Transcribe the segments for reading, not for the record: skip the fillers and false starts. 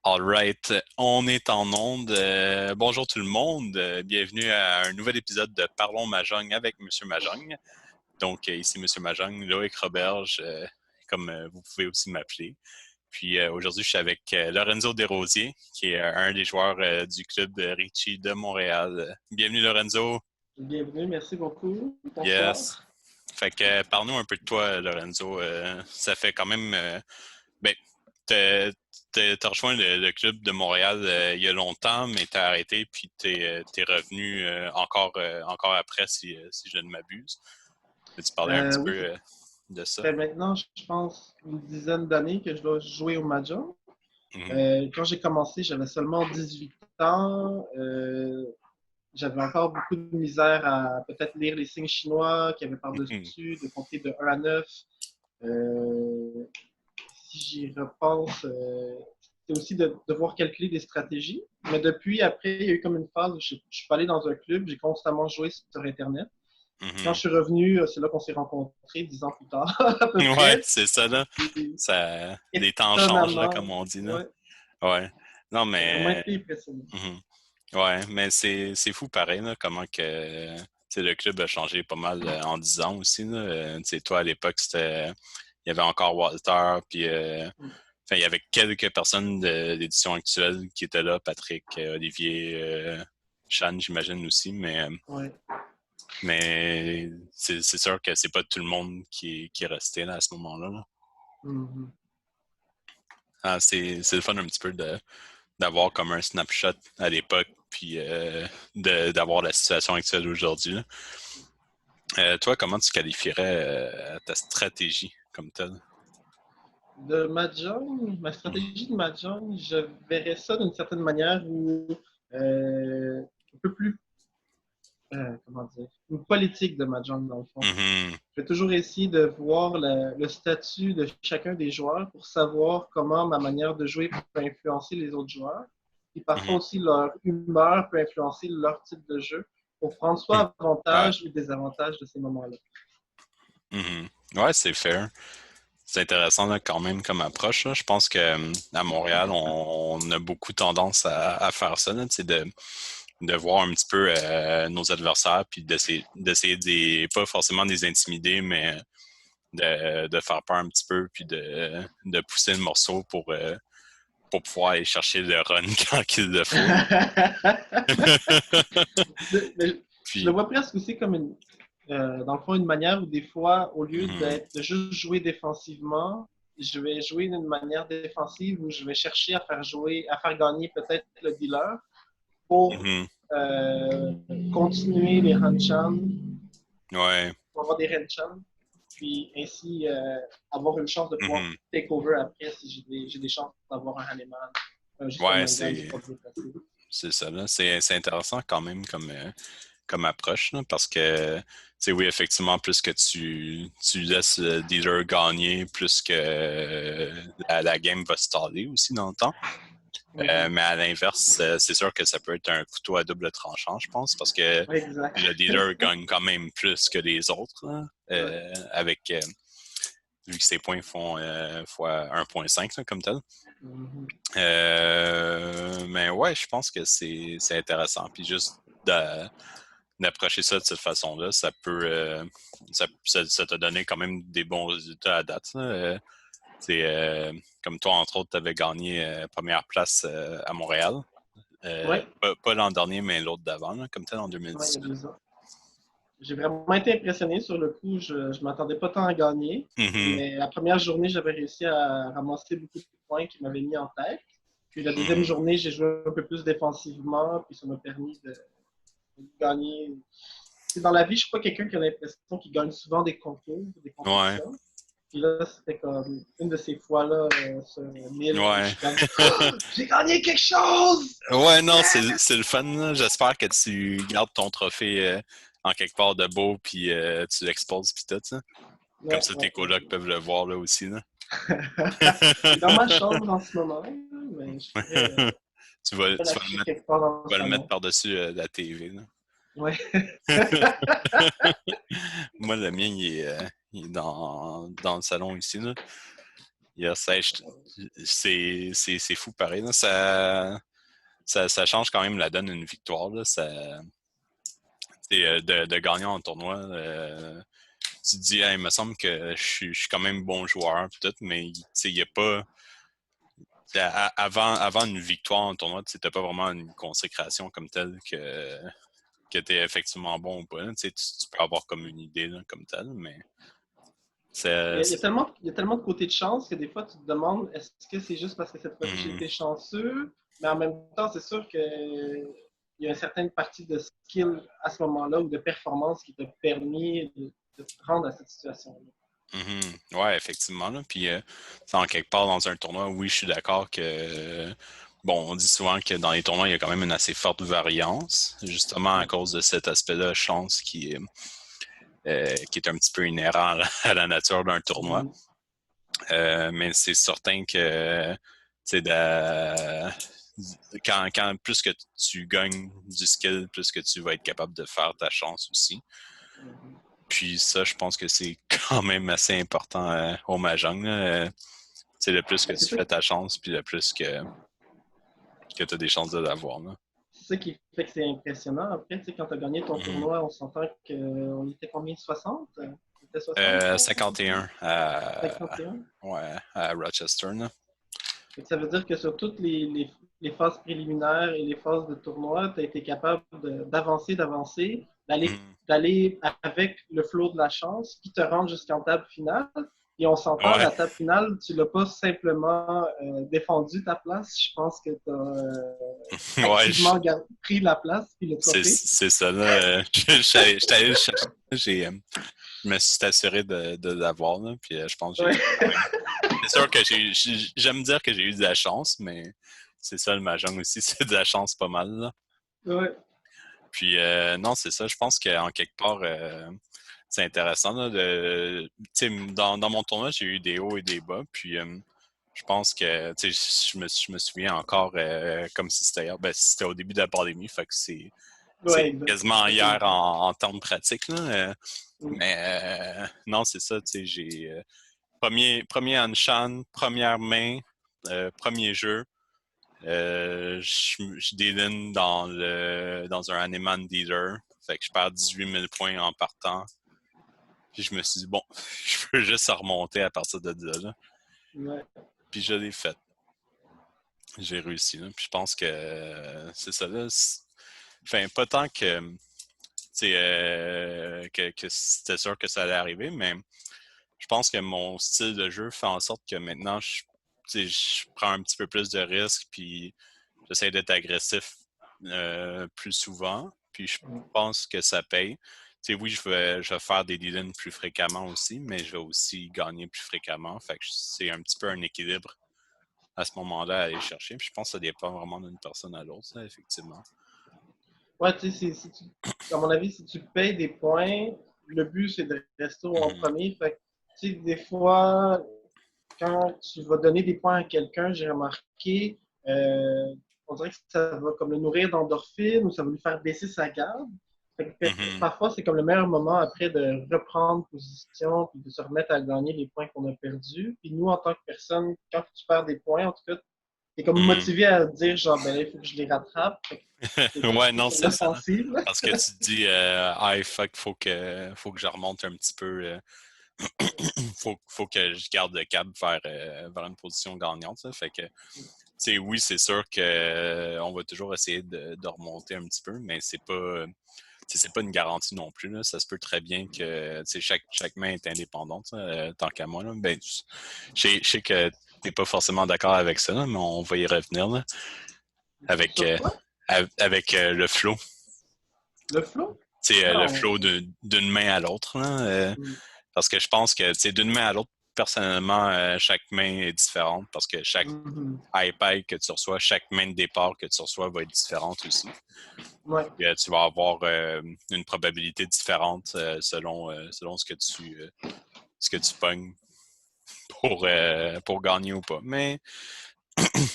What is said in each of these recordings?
All right, on est en onde. Bonjour tout le monde. Bienvenue à un nouvel épisode de Parlons Mahjong avec Monsieur Mahjong. Donc, ici Monsieur Mahjong, Loïc Roberge, comme vous pouvez aussi m'appeler. Puis aujourd'hui, je suis avec Lorenzo Desrosiers, qui est un des joueurs du club Ricci de Montréal. Bienvenue Lorenzo. Bienvenue, merci beaucoup. Yes. Bonsoir. Fait que parle-nous un peu de toi, Lorenzo. Ça fait quand même ben, t'as rejoint le club de Montréal il y a longtemps, mais t'as arrêté puis t'es revenu encore après si je ne m'abuse. Peux-tu parler un petit peu Oui, ça de ça? fait maintenant, je pense, une dizaine d'années que je dois jouer au Mahjong. Mhm, Quand j'ai commencé, j'avais seulement 18 ans. J'avais encore beaucoup de misère à peut-être lire les signes chinois qu'il y avait mhm, par-dessus, de compter de 1 à 9. Euh, Si j'y repense, c'est aussi de devoir calculer des stratégies. Mais depuis, après, il y a eu comme une phase où je suis pas allé dans un club, j'ai constamment joué sur Internet. Quand je mhm. suis revenu, c'est là qu'on s'est rencontrés 10 ans plus tard, à peu Ouais, près. c'est ça là. Et Ça, les temps changent là, étonnamment, comme on dit là. ouais, Ouais. Non, j'ai vraiment mais été impressionné. mhm. Ouais, mais c'est fou pareil là, comment que le club a changé pas mal en 10 ans aussi là. Tu sais, toi à l'époque c'était il y avait encore Walter puis enfin, il y avait quelques personnes de l'édition actuelle qui étaient là, Patrick, Olivier, Chan, j'imagine aussi, Ouais. mais c'est sûr que c'est pas tout le monde qui est resté là à ce moment-là. Là. Mhm. Ah, c'est le fun un petit peu d'avoir comme un snapshot à l'époque, puis d'avoir la situation actuelle aujourd'hui. Là. Toi, comment tu qualifierais ta stratégie comme telle? De Mahjong, ma stratégie de Mahjong, je verrais ça d'une certaine manière où un peu plus, comment dire, une politique de Mahjong dans le fond. Mhm, Je vais toujours essayer de voir le statut de chacun des joueurs pour savoir comment ma manière de jouer peut influencer les autres joueurs. Et parfois mhm, aussi leur humeur peut influencer leur type de jeu pour prendre mhm. soit Ouais. avantage ou désavantage de ces moments-là. Mhm. Ouais, c'est fair. C'est intéressant là, quand même comme approche. Là. Je pense que à Montréal, on a beaucoup tendance à faire ça, là, de voir un petit peu nos adversaires, puis d'essayer pas forcément de les intimider, mais de faire peur un petit peu, puis de pousser le morceau pour pouvoir aller chercher le run quand il le faut. Là. Je le Puis, vois presque aussi comme dans le fond, une manière où des fois, au lieu mhm, de juste jouer défensivement, je vais jouer d'une manière défensive où je vais chercher à faire gagner peut-être le dealer pour mhm, euh, continuer les Hanchan, ouais, pour avoir des Hanchan, puis ainsi avoir une chance de pouvoir mhm, take over après si j'ai des chances d'avoir un Haneman, juste un ouais, Mangan du pas bien placé. c'est ça. Là. C'est intéressant quand même comme approche, là, parce que, tu sais, oui, effectivement, plus que tu laisses le dealer gagner, plus que la game va staller aussi dans le temps. Mm -hmm. Mais à l'inverse, c'est sûr que ça peut être un couteau à double tranchant, je pense, parce que Exact. le dealer gagne quand même plus que les autres, là, Ouais. vu que ses points font fois 1,5 là, comme tel. Mm -hmm. Mais ouais, je pense que c'est intéressant. Puis juste d'approcher ça de cette façon-là, ça peut ça t'a donné quand même des bons résultats à date. Là. Comme toi, entre autres, tu avais gagné première place à Montréal. Ouais. Pas l'an dernier, mais l'autre d'avant, là, comme tel en Ouais, il y a 2018. 2 ans. J'ai vraiment été impressionné sur le coup. Je ne m'attendais pas tant à gagner. Mhm, Mais la première journée, j'avais réussi à ramasser beaucoup de points qui m'avaient mis en tête. Puis la deuxième mhm. journée, j'ai joué un peu plus défensivement. Puis ça m'a permis de gagner. C'est dans la vie, je ne suis pas quelqu'un qui a l'impression qu'il gagne souvent des concours, des Ouais, compétitions. Puis là, c'était comme une de ces fois-là sur 1000 où je ouais. suis comme j'ai gagné quelque chose! Ouais, non, Yeah! c'est le fun. Là. J'espère que tu gardes ton trophée en quelque part de beau, puis tu l'exposes, puis tout ça. Comme Ouais, ça, tes ouais, colocs peuvent le voir là aussi. Là. il est dans ma chambre en ce moment, mais je pourrais Tu vas l'afficher quelque part dans le le mettre salon. par-dessus la TV. Là. Ouais. Moi, le mien, il est dans le salon ici. Là. Yes, hey, c'est fou pareil. Là. Ça change quand même la donne une victoire. Là. De gagner en tournoi. Tu te dis, hey, il me semble que je suis quand même bon joueur, pis tout, mais il n'y a pas. Avant une victoire en tournoi, tu n'as pas vraiment une consécration comme telle que tu es effectivement bon ou pas. Tu peux avoir comme une idée là, comme telle, mais Il y a, il y a c'est. tellement, il y a tellement de côtés de chance que des fois, tu te demandes est-ce que c'est juste parce que cette fois-ci j'ai Mhm, été chanceux, mais en même temps, c'est sûr qu'il y a une certaine partie de skill à ce moment-là ou de performance qui t'a permis de te rendre à cette situation-là. mhm. Ouais, effectivement. Là. Puis, en quelque part dans un tournoi, oui, je suis d'accord que. Bon, on dit souvent que dans les tournois, il y a quand même une assez forte variance, justement à Ouais. cause de cet aspect-là, chance, qui est un petit peu inhérent à la nature d'un tournoi. Mhm. Mais c'est certain que quand plus que tu gagnes du skill, plus que tu vas être capable de faire ta chance aussi. Mhm. Puis ça, je pense que c'est quand même assez important au Mahjong. Le plus que Ben, tu fais ta chance, puis le plus que tu as des chances de l'avoir. Là. c'est ça qui fait que c'est impressionnant. Après, tu sais, quand tu as gagné ton Mm-hmm. tournoi, on s'entend qu'on était combien? 60? On était 60, je pense, à peu près? 51 51? ouais, à Rochester. Là. Fait que ça veut dire que sur toutes les phases préliminaires et les phases de tournoi, tu as été capable d'avancer, Mm. d'aller avec le flow de la chance, puis te rendre jusqu'en table finale. Et on s'entend, Ouais, la table finale, tu l'as pas simplement défendu ta place. Je pense que tu as ouais, activement pris la place puis le trophée. c'est ça. Là. J'étais allé le chercher. Je me suis assuré de l'avoir. Là, puis je pense que j'ai Ouais. quand même. C'est sûr que j'aime dire que j'ai eu de la chance, mais c'est ça le Mahjong aussi, c'est de la chance pas mal. Là. Ouais. Puis non, c'est ça. Je pense qu'en quelque part, c'est intéressant. Là, dans mon tournoi, j'ai eu des hauts et des bas. Puis je pense que je me souviens encore comme si c'était hier. Ben, c'était au début de la pandémie, fait que Ouais, c'est exact. quasiment Ça fait hier longtemps. en termes pratiques. Là, Mm. mais non, c'est ça. J'ai premier Anshan, première main, premier jeu. Je déline dans un Animan Dealer. Fait que je perds 18 000 points en partant. Puis je me suis dit, bon, je peux juste remonter à partir de là. Ouais. Puis je l'ai fait. J'ai réussi. Là. Puis je pense que c'est ça. Là. Enfin, pas tant que c'était sûr que ça allait arriver, mais je pense que mon style de jeu fait en sorte que maintenant, je prends un petit peu plus de risques, puis j'essaie d'être agressif plus souvent, puis je Mm. pense que ça paye. Oui, je vais faire des deal plus fréquemment aussi, mais je vais aussi gagner plus fréquemment. Fait que c'est un petit peu un équilibre à ce moment-là à aller chercher. Puis je pense que ça dépend vraiment d'une personne à l'autre, ça, effectivement. Ouais, tu sais, à mon avis, si tu payes des points, le but, c'est de rester en Mhm. premier. Fait que, tu sais, des fois, quand tu vas donner des points à quelqu'un, j'ai remarqué, on dirait que ça va comme le nourrir d'endorphine ou ça va lui faire baisser sa garde. Fait que, Mhm. parfois, c'est comme le meilleur moment après de reprendre position puis de se remettre à gagner les points qu'on a perdus. Puis nous, en tant que personne, quand tu perds des points, en tout cas, t'es comme Mhm. motivé à dire genre, ben là, il faut que je les rattrape. Fait que t'es comme Ouais, plus non, sur c'est ça. l'offensive. Parce que tu te dis, ah, fuck, faut que je remonte un petit peu. Faut que je garde le cap vers une position gagnante. Ça. Fait que, oui, c'est sûr que on va toujours essayer de remonter un petit peu, mais c'est pas une garantie non plus. Là. Ça se peut très bien que chaque main est indépendante, tant qu'à moi. Là. Ben, je sais que tu n'es pas forcément d'accord avec ça, là, mais on va y revenir là, avec, Sur quoi? avec le flow. Le flow? Le Ah, flow d'une main à l'autre. Là, mm, parce que je pense que d'une main à l'autre, personnellement, chaque main est différente parce que chaque mhm. iPad que tu reçois, chaque main de départ que tu reçois va être différente aussi. Ouais. Tu vas avoir une probabilité différente selon ce que tu pognes pour gagner ou pas. Mais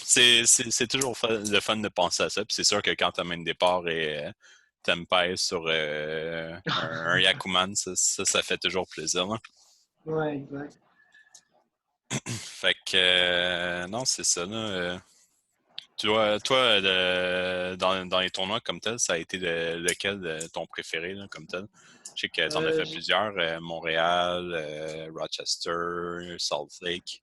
c'est toujours le fun de penser à ça. Puis c'est sûr que quand ta main de départ est tempête sur un Yakuman, ça fait toujours plaisir. Là. Ouais, exact. Fait non, c'est ça, là. Toi dans les tournois comme tel, ça a été lequel ton préféré, là, comme tel? Je sais que tu en as fait J'ai- plusieurs, Montréal, Rochester, Salt Lake.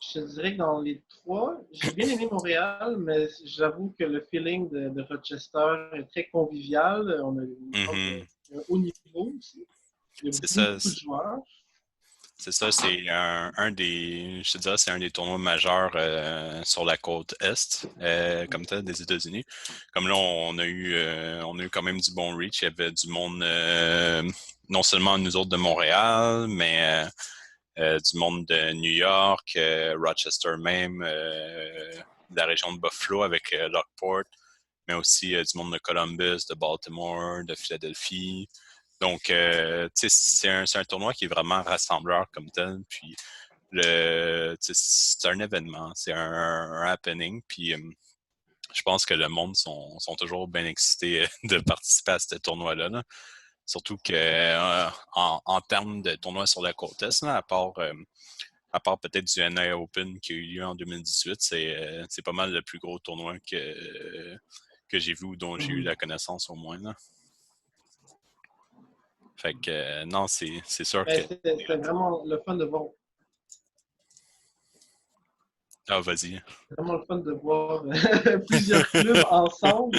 Je te dirais que dans les trois, j'ai bien aimé Montréal, mais j'avoue que le feeling de Rochester est très convivial. On a, il me semble qu'il Mhm. y a un haut niveau aussi. Il y a C'est ça. beaucoup de joueurs. C'est ça, c'est un des, je te dirais, c'est un des tournois majeurs sur la côte est, comme tel, des États-Unis. Comme là, on a eu quand même du bon reach. Il y avait du monde, non seulement nous autres de Montréal, mais du monde de New York, Rochester même, de la région de Buffalo avec Lockport, mais aussi du monde de Columbus, de Baltimore, de Philadelphie. Donc, tu sais, c'est un tournoi qui est vraiment rassembleur comme tel. Puis, c'est un événement, c'est un happening. Puis, je pense que le monde sont toujours bien excités de participer à ce tournoi-là. Là. Surtout que, en termes de tournoi sur la côte Est, là, à part peut-être du NA Open qui a eu lieu en 2018, c'est pas mal le plus gros tournoi que j'ai vu ou dont j'ai eu Mhm. la connaissance au moins. Là. Fait que, non, c'est sûr que. Mais c'était vraiment le fun de voir, Ah, vas-y. vraiment le fun de voir plusieurs clubs ensemble.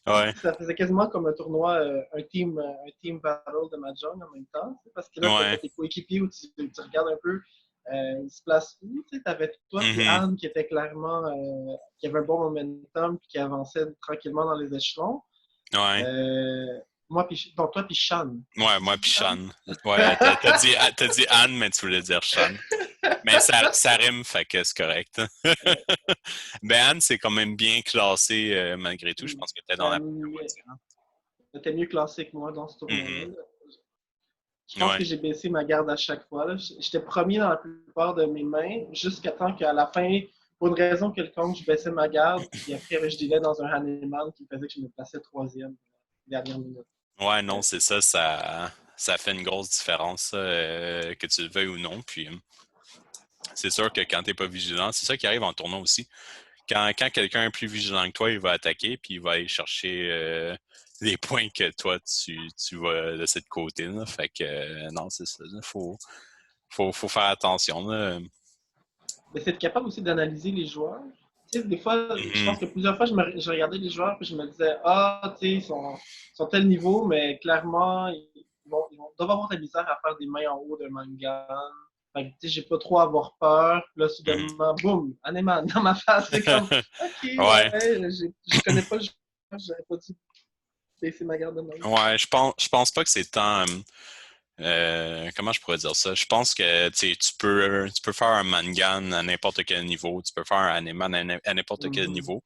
Ouais, Ça faisait quasiment comme un tournoi, un team battle de Mahjong en même temps. Parce que là, tu as ouais. tes coéquipiers où tu regardes un peu, ils se placent où. Tu avais toi et Mhm. Anne qui était clairement, qui avait un bon momentum puis qui avançait tranquillement dans les échelons. Ouais. Euh, donc toi puis Shan. Ouais, Est-ce que moi tu puis dis Anne? Sean. Ouais, t'as dit Anne, mais tu voulais dire Sean. Mais ça rime, fait que c'est correct. Ben Anne, c'est quand même bien classé malgré tout. Je pense que t'es dans la première Elle moitié. Hein. était mieux classé que moi dans ce tournoi-là. Mhm. Je pense Ouais. que j'ai baissé ma garde à chaque fois. Là. J'étais premier dans la plupart de mes mains, jusqu'à temps qu'à la fin, pour une raison quelconque, je baissais ma garde. Puis après, je dealais dans un Hahnemann qui faisait que je me plaçais troisième dernière minute. Ouais, non, c'est ça, ça fait une grosse différence, que tu le veuilles ou non. Puis c'est sûr que quand t'es pas vigilant, c'est ça qui arrive en tournoi aussi. Quand quelqu'un est plus vigilant que toi, il va attaquer, puis il va aller chercher les points que toi, tu vas laisser de côté. Là. Fait que non, c'est ça. Il faut faire attention. Là. Mais c'est être capable aussi d'analyser les joueurs. Tu sais, des fois, je Mhm, pense que plusieurs fois, je regardais les joueurs et je me disais, ah, tu sais, ils sont tel niveau, mais clairement, doivent avoir de la misère à faire des mains en haut d'un manga. Fait que, tu sais, j'ai pas trop à avoir peur. Puis là, mhm. soudainement, boum, Hahnemann dans ma face. C'est comme, ok, Ouais, ouais, je connais pas le joueur, j'aurais pas dû baisser ma garde de même. ouais, je pense pas que c'est tant. Comment je pourrais dire ça? Je pense que tu peux faire un mangan à n'importe quel niveau, tu peux faire un animan à n'importe quel Mhm. niveau.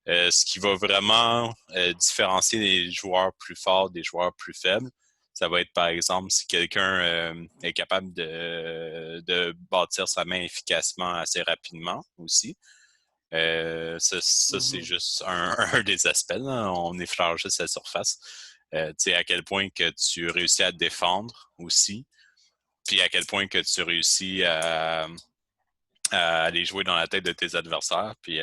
Ce qui va vraiment différencier les joueurs plus forts des joueurs plus faibles, ça va être par exemple si quelqu'un est capable de bâtir sa main efficacement assez rapidement aussi. Ça c'est Mhm. juste un des aspects. Là. On effleure juste la surface. Tu sais, à quel point que tu réussis à te défendre aussi, puis à quel point que tu réussis à aller jouer dans la tête de tes adversaires. Puis, tu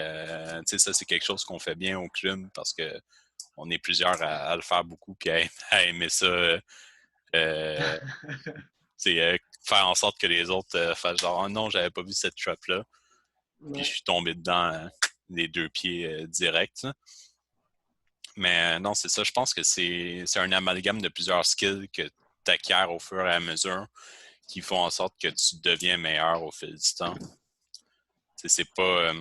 sais, ça, c'est quelque chose qu'on fait bien au club parce que on est plusieurs à le faire beaucoup puis à aimer ça. Faire en sorte que les autres fassent genre, oh non, j'avais pas vu cette trap-là. Puis, je Ouais. suis tombé dedans les deux pieds directs. Mais non, c'est ça. Je pense que c'est un amalgame de plusieurs skills que tu acquiers au fur et à mesure qui font en sorte que tu deviens meilleur au fil du temps. C'est pas,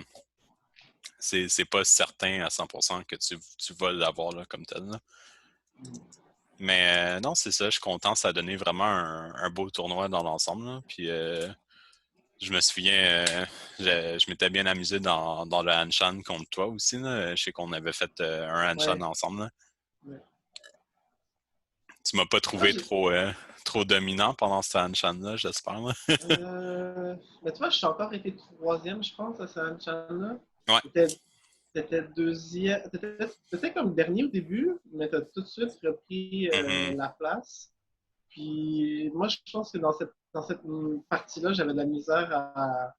c'est pas certain à 100% que tu vas l'avoir là, comme tel. Là. Mais non, c'est ça, je suis content. Ça a donné vraiment un beau tournoi dans l'ensemble. Là. Puis je me souviens, je m'étais bien amusé dans le Hanshan contre toi aussi. Là. Je sais qu'on avait fait un Hanshan Ouais. ensemble. Là. Ouais. Tu m'as pas Ah, trouvé trop dominant pendant ce Hanshan-là, j'espère. Là. mais tu vois, je suis encore été troisième, je pense, à cette channel-là. Ouais. T'étais deuxième, t'étais comme dernier au début, mais t'as tout de suite repris Mhm. la place. Puis moi, je pense que dans cette partie-là, j'avais de la misère à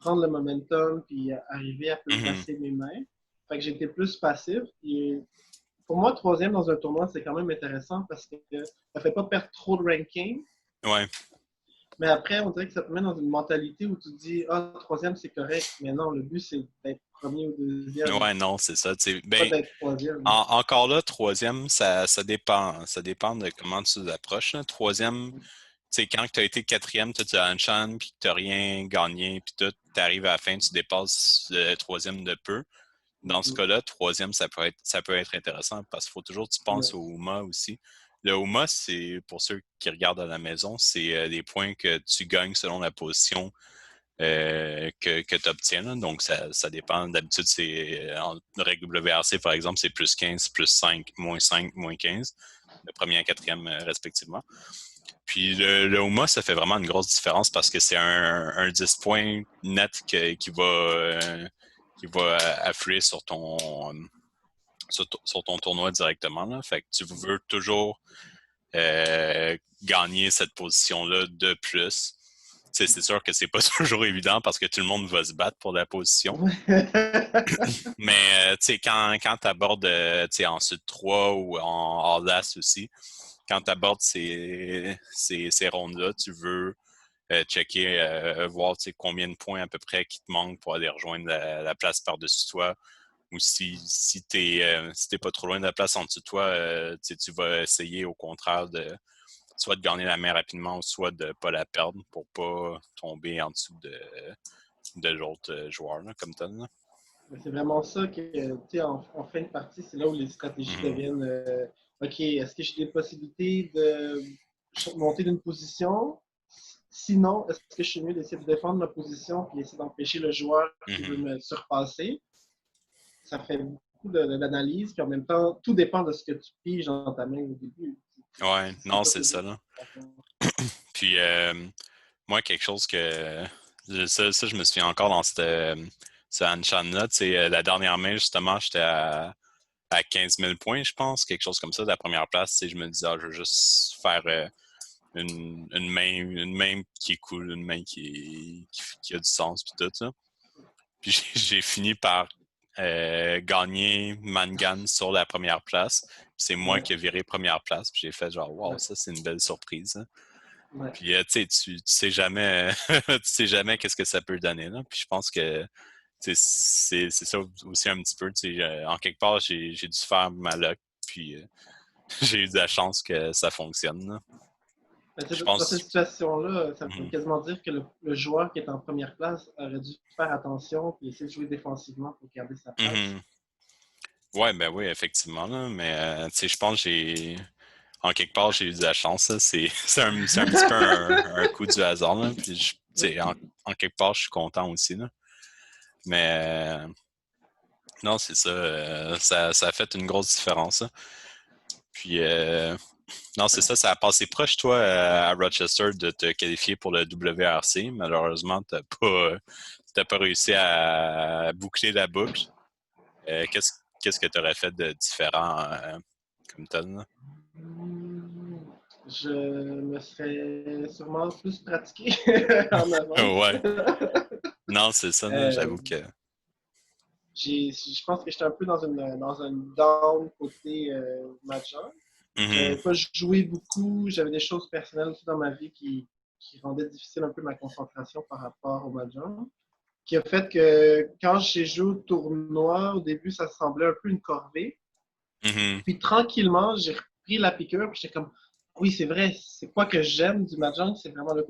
prendre le momentum puis arriver à Mhm. placer mes mains. Fait que j'étais plus passif. Et pour moi, troisième dans un tournoi, c'est quand même intéressant parce que ça fait pas perdre trop de ranking. Ouais. Mais après, on dirait que ça te met dans une mentalité où tu te dis, ah, troisième, c'est correct. Mais non, le but, c'est d'être premier ou deuxième, Ouais, non, c'est ça. pas Ben, d'être troisième. encore là, troisième, ça dépend. Ça dépend de comment tu l'approches. Là. Troisième, quand tu as été quatrième, tu as une chance, puis que tu n'as rien gagné, puis tu arrives à la fin, tu dépasses le troisième de peu. Dans ce Mhm. cas-là, troisième, ça peut être intéressant parce qu'il faut toujours que tu penses Ouais. au UMA aussi. Le UMA, c'est, pour ceux qui regardent à la maison, c'est des points que tu gagnes selon la position que tu obtiens. Donc, ça dépend. D'habitude, c'est en règle WRC, par exemple, c'est plus 15, plus 5, moins 15, le premier et quatrième respectivement. Puis le UMA, ça fait vraiment une grosse différence parce que c'est un 10 points net qui va affluer sur ton tournoi directement. Là. Fait que tu veux toujours gagner cette position-là de plus. T'sais, c'est sûr que c'est pas toujours évident parce que tout le monde va se battre pour la position. Mais quand tu abordes en Sud 3 ou en Audace aussi, quand tu abordes ces rondes-là, tu veux checker, voir combien de points à peu près qui te manquent pour aller rejoindre la place par-dessus toi. Ou si t'es pas trop loin de la place en dessous de toi, tu vas essayer au contraire de soit de gagner la main rapidement ou soit de pas la perdre pour pas tomber en dessous de l'autre joueur là, comme tel. Là. C'est vraiment ça que, tu sais, en fin de partie, c'est là où les stratégies Mhm. deviennent, OK, est-ce que j'ai des possibilités de monter d'une position? Sinon, est-ce que je suis mieux d'essayer de défendre ma position et essayer d'empêcher le joueur qui veut Mhm. me surpasser? Ça fait beaucoup d'analyse, puis en même temps, tout dépend de ce que tu piges dans ta main au début. Ouais, C'est non, pas c'est toujours. ça. Là. Puis, moi, quelque chose que. Ça, je me souviens encore dans ce Hanchan-là. La dernière main, justement, j'étais à 15 000 points, je pense, quelque chose comme ça, de la première place. Je me disais, je veux juste faire une main qui est cool, une main qui a du sens, puis tout ça. Puis j'ai fini par gagner Mangan sur la première place. Puis c'est moi Ouais, qui ai viré première place. Puis j'ai fait genre, wow, ouais, ça, c'est une belle surprise. Hein. ouais. Puis, tu sais jamais, tu sais jamais qu'est-ce que ça peut donner. Là. Puis je pense que c'est ça aussi un petit peu. En quelque part, j'ai dû faire ma luck. Puis j'ai eu de la chance que ça fonctionne. Là. Mais Je dans cette pense. situation-là, ça veut Mhm. quasiment dire que le joueur qui est en première place aurait dû faire attention et essayer de jouer défensivement pour garder sa place. Mhm. Ouais, ben oui, effectivement. Là, mais je pense que en quelque part, j'ai eu de la chance. Là. C'est un petit peu un coup du hasard. Là. Puis, en quelque part, je suis content aussi. Là. Mais non, c'est ça, ça a fait une grosse différence. Là. Puis, non, c'est ça. Ça a passé proche, toi, à Rochester, de te qualifier pour le WRC. Malheureusement, t'as pas réussi à boucler la boucle. Qu'est-ce que tu aurais fait de différent comme tel? Là? Je me serais sûrement plus pratiqué en avance. Ouais. Non, c'est ça, là, Euh, j'avoue que. je pense que j'étais un peu dans un down côté major. Mhm, J'avais pas joué beaucoup, j'avais des choses personnelles aussi dans ma vie qui rendaient difficile un peu ma concentration par rapport au major. Qui a fait que quand j'ai joué au tournoi, au début, ça semblait un peu une corvée. mhm, Puis tranquillement, j'ai repris la piqûre, puis j'étais comme, oui, c'est vrai, c'est quoi que j'aime du Mahjong, c'est vraiment le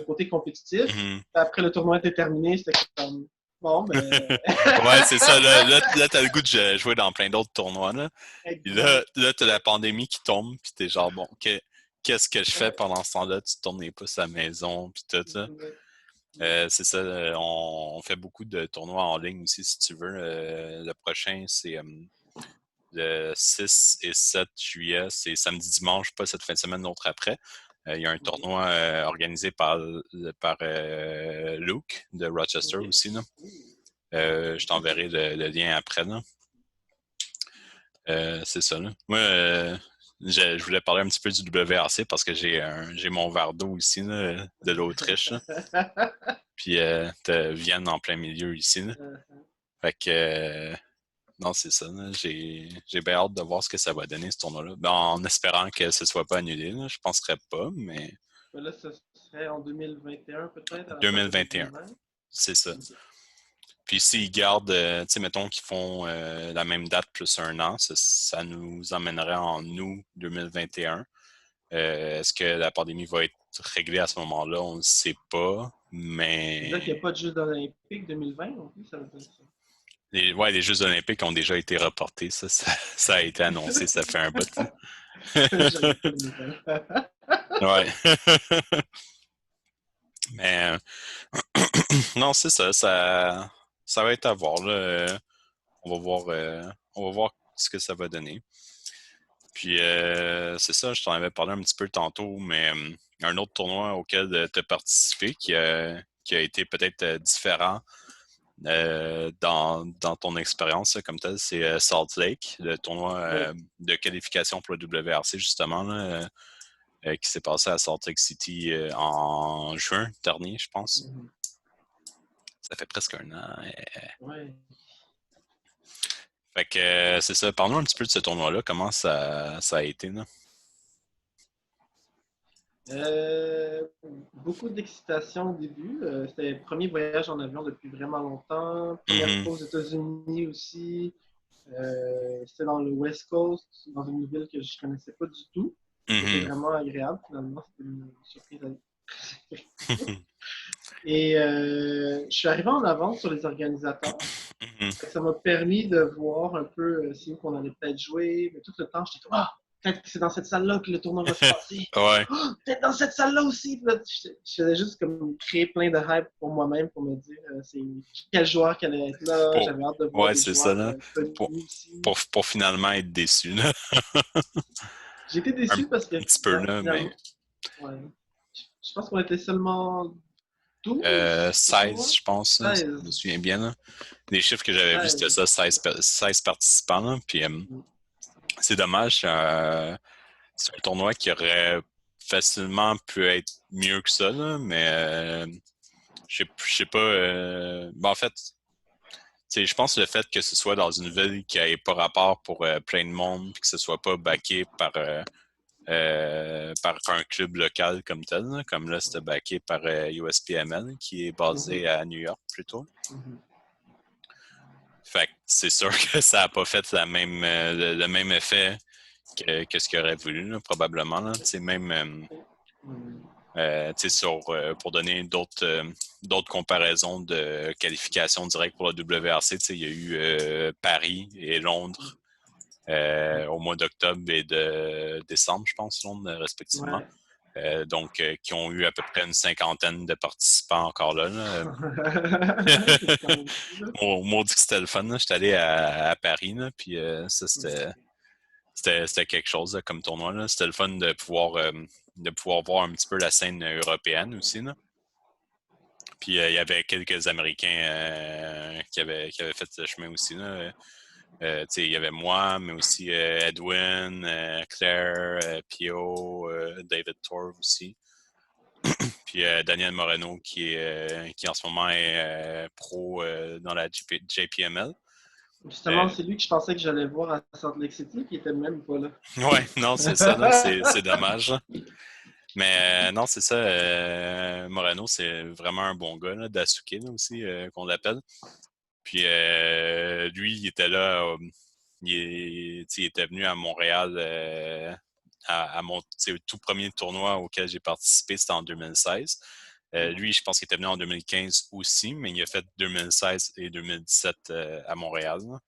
côté compétitif. mhm. Après, le tournoi était terminé, c'était comme, bon, ben, Ouais, c'est ça. Là, t'as le goût de jouer dans plein d'autres tournois. Là, puis exact. t'as la pandémie qui tombe, puis t'es genre, bon, qu'est-ce que je fais pendant ce temps-là? Tu tournes les pouces à la maison, puis tout ça. C'est ça. On fait beaucoup de tournois en ligne aussi, si tu veux. Le prochain, c'est le 6 et 7 juillet. C'est samedi, dimanche, pas cette fin de semaine, l'autre après. Il y a un tournoi organisé par Luke de Rochester Ok. aussi. Là. Je Ça, t'enverrai le lien après. Là. C'est ça. Là. Moi, je voulais parler un petit peu du WRC parce que j'ai mon verre d'eau ici, là, de l'Autriche. Là. Puis t'as Vienne en plein milieu ici. Là. Fait que non, c'est ça. Là. J'ai bien hâte de voir ce que ça va donner ce tournoi-là. Ben, en espérant que ce soit pas annulé. Là. Je penserais pas, mais Là, ce serait en 2021 peut-être, à la place de 2021, 2020. c'est ça. Ok. Puis s'ils gardent, tu sais, mettons qu'ils font la même date plus un an, ça nous emmènerait en août 2021. Est-ce que la pandémie va être réglée à ce moment-là? On ne sait pas, Ça veut dire qu'il n'y a mais pas de Jeux olympiques 2020 non plus, ça veut dire ça. les Jeux olympiques ont déjà été reportés. Ça a été annoncé, ça fait un bout. Je regarde pas les nouvelles. Ouais. Mais non, c'est ça, ça va être à voir. Là. On va voir ce que ça va donner. Puis c'est ça, je t'en avais parlé un petit peu tantôt, mais un autre tournoi auquel tu as participé qui a été peut-être différent dans ton expérience comme tel, c'est Salt Lake, le tournoi Oui. de qualification pour le WRC justement, là, qui s'est passé à Salt Lake City en juin dernier, je pense. Mhm. Ça fait presque un an. Ouais. Fait que c'est ça. Parlons un petit peu de ce tournoi-là. Comment ça a été, là? Euh, Beaucoup d'excitation au début. C'était le premier voyage en avion depuis vraiment longtemps. Première Mhm. fois aux États-Unis aussi. C'était dans le West Coast, dans une ville que je connaissais pas du tout. C'était Mhm. vraiment agréable finalement. C'était une surprise. Et je suis arrivé en avance sur les organisateurs. Mhm. Ça m'a permis de voir un peu si on allait peut-être jouer. Mais tout le temps, j'étais comme ah, peut-être que c'est dans cette salle-là que le tournoi va se passer. Ouais. Oh, peut-être dans cette salle-là aussi. Puis là, je faisais juste comme créer plein de hype pour moi-même pour me dire c'est quel joueur qui allait être là. Pour... J'avais hâte de voir Ouais, des c'est ça, joueurs là. connus Pour... aussi. pour finalement être déçu, là. J'ai été Un déçu parce que petit peu, là, mais... finalement, ouais, je pense qu'on était seulement 12 au 16, tournoi. je pense, là, si je 16. me souviens bien, là. Les chiffres que j'avais vus, c'était 16. ça, 16 participants, là. Puis c'est dommage. C'est un tournoi qui aurait facilement pu être mieux que ça, là, mais je sais pas. Ben, en fait, je pense que le fait que ce soit dans une ville qui n'ait pas rapport pour plein de monde, puis que ce soit pas backé par un club local comme tel, là, comme là, c'était backé par USPML, qui est Mhm. basé à New York plutôt. Mhm. Fait que c'est sûr que ça n'a pas fait le même effet que ce qu'il aurait voulu, là, probablement. Là. Même Mhm. pour donner d'autres comparaisons de qualification directe pour le WRC, il y a eu Paris et Londres au mois d'octobre et de décembre, je pense, Londres, respectivement. Ouais. Donc, qui ont eu à peu près une cinquantaine de participants encore là. Là. C'est quand même fou, là. Maudit que c'était le fun. J'étais allé à Paris, là, puis ça, c'était quelque chose là, comme tournoi. Là. C'était le fun de pouvoir voir un petit peu la scène européenne aussi. Là. Puis il y avait quelques Américains qui avaient fait ce chemin aussi. Là. Il y avait moi, mais aussi Edwin, Claire, Pio, David Torv aussi. Puis Daniel Moreno qui en ce moment est pro dans la JPML. Justement, c'est lui que je pensais que j'allais voir à Salt Lake City, qui était même pas là. Ouais, non, c'est ça, là, c'est dommage. Mais non, c'est ça. Moreno, c'est vraiment un bon gars, là, Dasuke là, aussi, qu'on l'appelle. Puis lui, il était là, il était venu à Montréal à mon tout premier tournoi auquel j'ai participé, c'était en 2016. Lui, je pense qu'il était venu en 2015 aussi, mais il a fait 2016 et 2017 à Montréal. Là.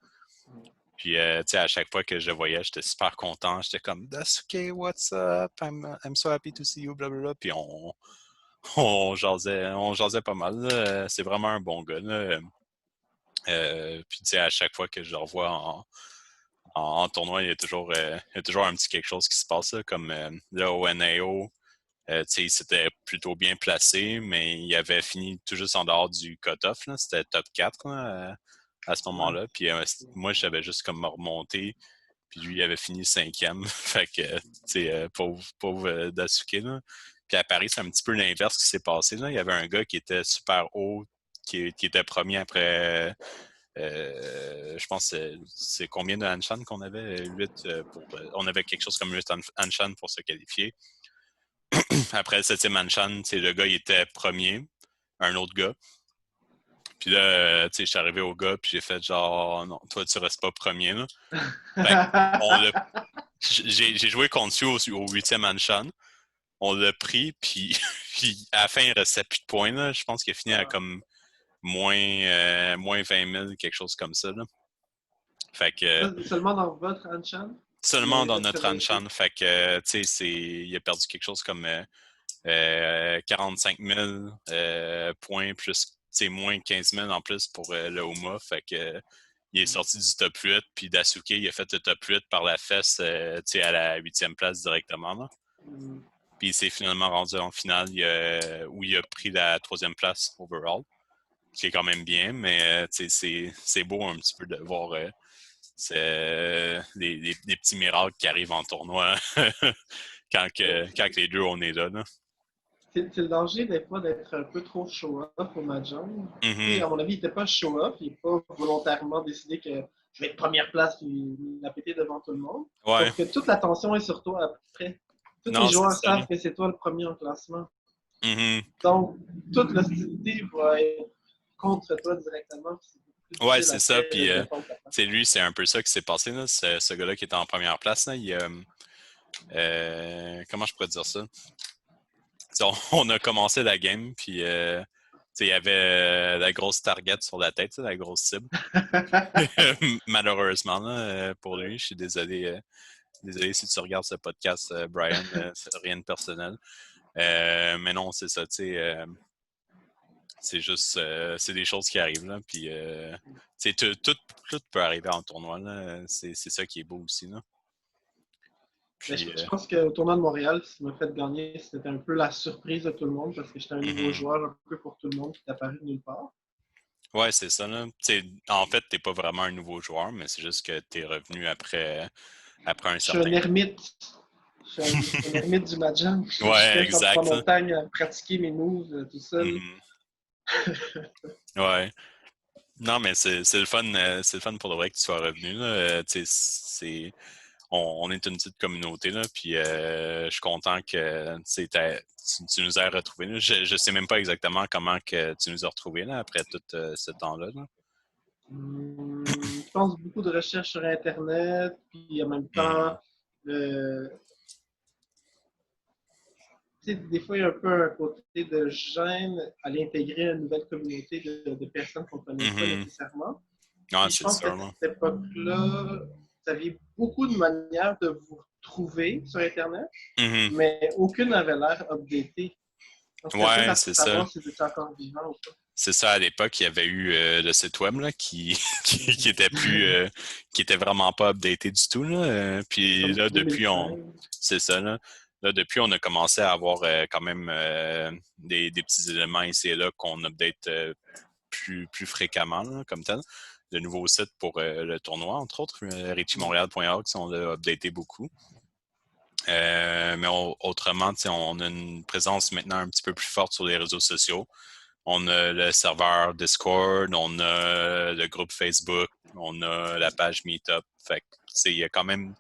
Puis, à chaque fois que je le voyais, j'étais super content. J'étais comme, Dasuke, what's up? I'm so happy to see you, blablabla. Puis, on jasait pas mal. Là. C'est vraiment un bon gars. Là. Puis, à chaque fois que je le revois en tournoi, il y a toujours un petit quelque chose qui se passe. Là, comme là, au NAO, il s'était plutôt bien placé, mais il avait fini tout juste en dehors du cut-off. C'était top 4 là, à ce Ouais. moment-là. Puis moi, j'avais juste comme remonté. Puis lui, il avait fini 5e. Fait que, tu sais, pauvre Daisuke, là. Puis à Paris, c'est un petit peu l'inverse qui s'est passé, là. Il y avait un gars qui était super haut, qui était premier après... je pense que c'est combien de Hanshan qu'on avait? 8 on avait quelque chose comme 8 Hanshan pour se qualifier. Après le 7e Hanshan, le gars, il était premier. Un autre gars. Puis là, je suis arrivé au gars, puis j'ai fait genre, non, toi, tu restes pas premier, là. Fait j'ai joué contre lui au 8e Hanshan. On l'a pris, puis, puis à la fin, il restait plus de points, là. Je pense qu'il a fini à comme moins 20 000, quelque chose comme ça, là. Fait que... Seulement dans votre Anshan? Seulement dans notre Anshan. Fait que, tu sais, il a perdu quelque chose comme 45 000 points plus, moins 15 000 en plus pour le Homa. Fait que, il est sorti du top 8, puis Daisuke, il a fait le top 8 par la fesse, à la 8e place directement, là. Puis il s'est finalement rendu en finale où il a pris la 3e place overall, qui est quand même bien, mais c'est beau un petit peu de voir des petits miracles qui arrivent en tournoi quand les deux, on est là. C'est le danger des fois d'être un peu trop show-off au Mahjong. Mm-hmm. À mon avis, il n'était pas show-off, il n'a pas volontairement décidé que je vais être première place et la péter devant tout le monde. Ouais. Sauf que toute l'attention est sur toi après. Tous Non, les joueurs savent que c'est toi le premier en classement. Mm-hmm. Donc, toute l'hostilité va être contre toi directement. Ouais, c'est ça. Puis, lui, c'est un peu ça qui s'est passé. Là. Ce gars-là qui était en première place, là, comment je pourrais dire ça? On a commencé la game, puis il y avait la grosse target sur la tête, la grosse cible. Malheureusement, là, pour lui, je suis désolé. Désolé si tu regardes ce podcast, Brian, c'est rien de personnel. Mais non, c'est ça, tu sais. C'est juste, c'est des choses qui arrivent, là. Puis, tout peut arriver en tournoi, là. C'est ça qui est beau aussi, là. Puis, je pense qu'au tournoi de Montréal, ce qui m'a fait gagner, c'était un peu la surprise de tout le monde parce que j'étais un nouveau joueur un peu pour tout le monde qui est apparu de nulle part. Ouais, c'est ça, là. En fait, t'es pas vraiment un nouveau joueur, mais c'est juste que t'es revenu après un certain... Je suis un ermite. Je suis un ermite du Mahjong. Ouais, je exact. Je suis en montagne à pratiquer mes moves tout seul. Ouais. Non, mais c'est le fun pour le vrai que tu sois revenu, là. On est une petite communauté, là, puis je suis content que tu nous aies retrouvés. Là. Je sais même pas exactement comment que tu nous as retrouvés là, après tout ce temps-là. Là. Je pense beaucoup de recherches sur Internet, puis en même temps, des fois, il y a un peu un côté de gêne à l'intégrer à une nouvelle communauté de personnes qu'on ne connaît pas nécessairement. Ah, je pense qu'à cette époque-là, vous aviez beaucoup de manières de vous trouver sur Internet, mais aucune n'avait l'air updatée. Ouais, c'est ça. Si vous étiez encore vivant ou pas. C'est ça, à l'époque, il y avait eu le site web là, qui était plus qui était vraiment pas updaté du tout. Là. Puis là, depuis, c'est ça, là. Là, depuis, on a commencé à avoir quand même des petits éléments ici et là qu'on update plus fréquemment, là, comme tel. Le nouveau site pour le tournoi, entre autres, richiemontréal.org, on l'a updaté beaucoup. Mais autrement, on a une présence maintenant un petit peu plus forte sur les réseaux sociaux. On a le serveur Discord, on a le groupe Facebook, on a la page Meetup. Fait que, il y a quand même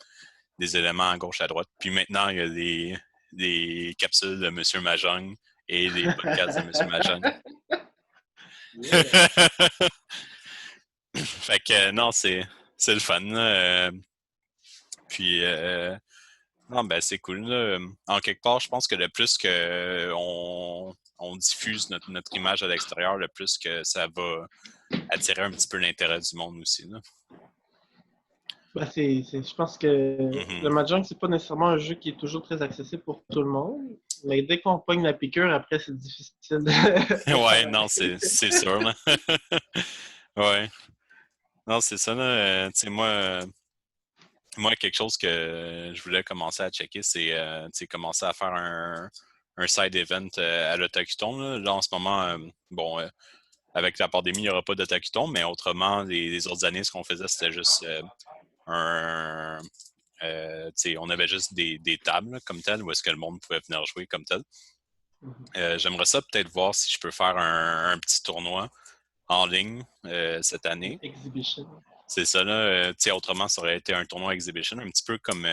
des éléments à gauche, à droite. Puis maintenant, il y a des capsules de M. Mahjong et des podcasts de M. Mahjong. Fait que non, c'est le fun. Puis non, ben c'est cool. Là. En quelque part, je pense que le plus que on diffuse notre image à l'extérieur, le plus que ça va attirer un petit peu l'intérêt du monde aussi. Là. Ben, je pense que le Mahjong, c'est pas nécessairement un jeu qui est toujours très accessible pour tout le monde. Mais dès qu'on pogne la piqûre, après, c'est difficile. Ouais, non, c'est sûr. Là. Ouais. Non, c'est ça. Là. Tu sais, moi, quelque chose que je voulais commencer à checker, c'est commencer à faire un side event à l'Otakuton. Là, en ce moment, avec la pandémie, il n'y aura pas d'Otakuton, mais autrement, les autres années, ce qu'on faisait, c'était juste on avait juste des tables là, comme telles où est-ce que le monde pouvait venir jouer comme tel. J'aimerais ça peut-être voir si je peux faire un petit tournoi en ligne cette année. Exhibition. C'est ça, là. Autrement, ça aurait été un tournoi exhibition, un petit peu comme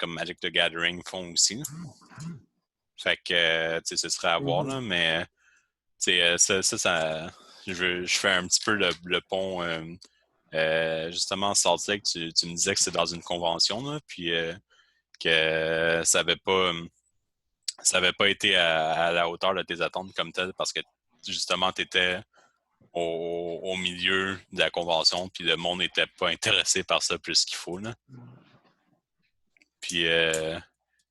Magic the Gathering font aussi. Fait que, ce serait à voir, là, mais je fais un petit peu le pont. Justement, Salt Lake, tu me disais que c'est dans une convention, là, puis que ça avait pas été à la hauteur de tes attentes comme tel parce que justement, tu étais au milieu de la convention, puis le monde n'était pas intéressé par ça plus qu'il faut. Là. Puis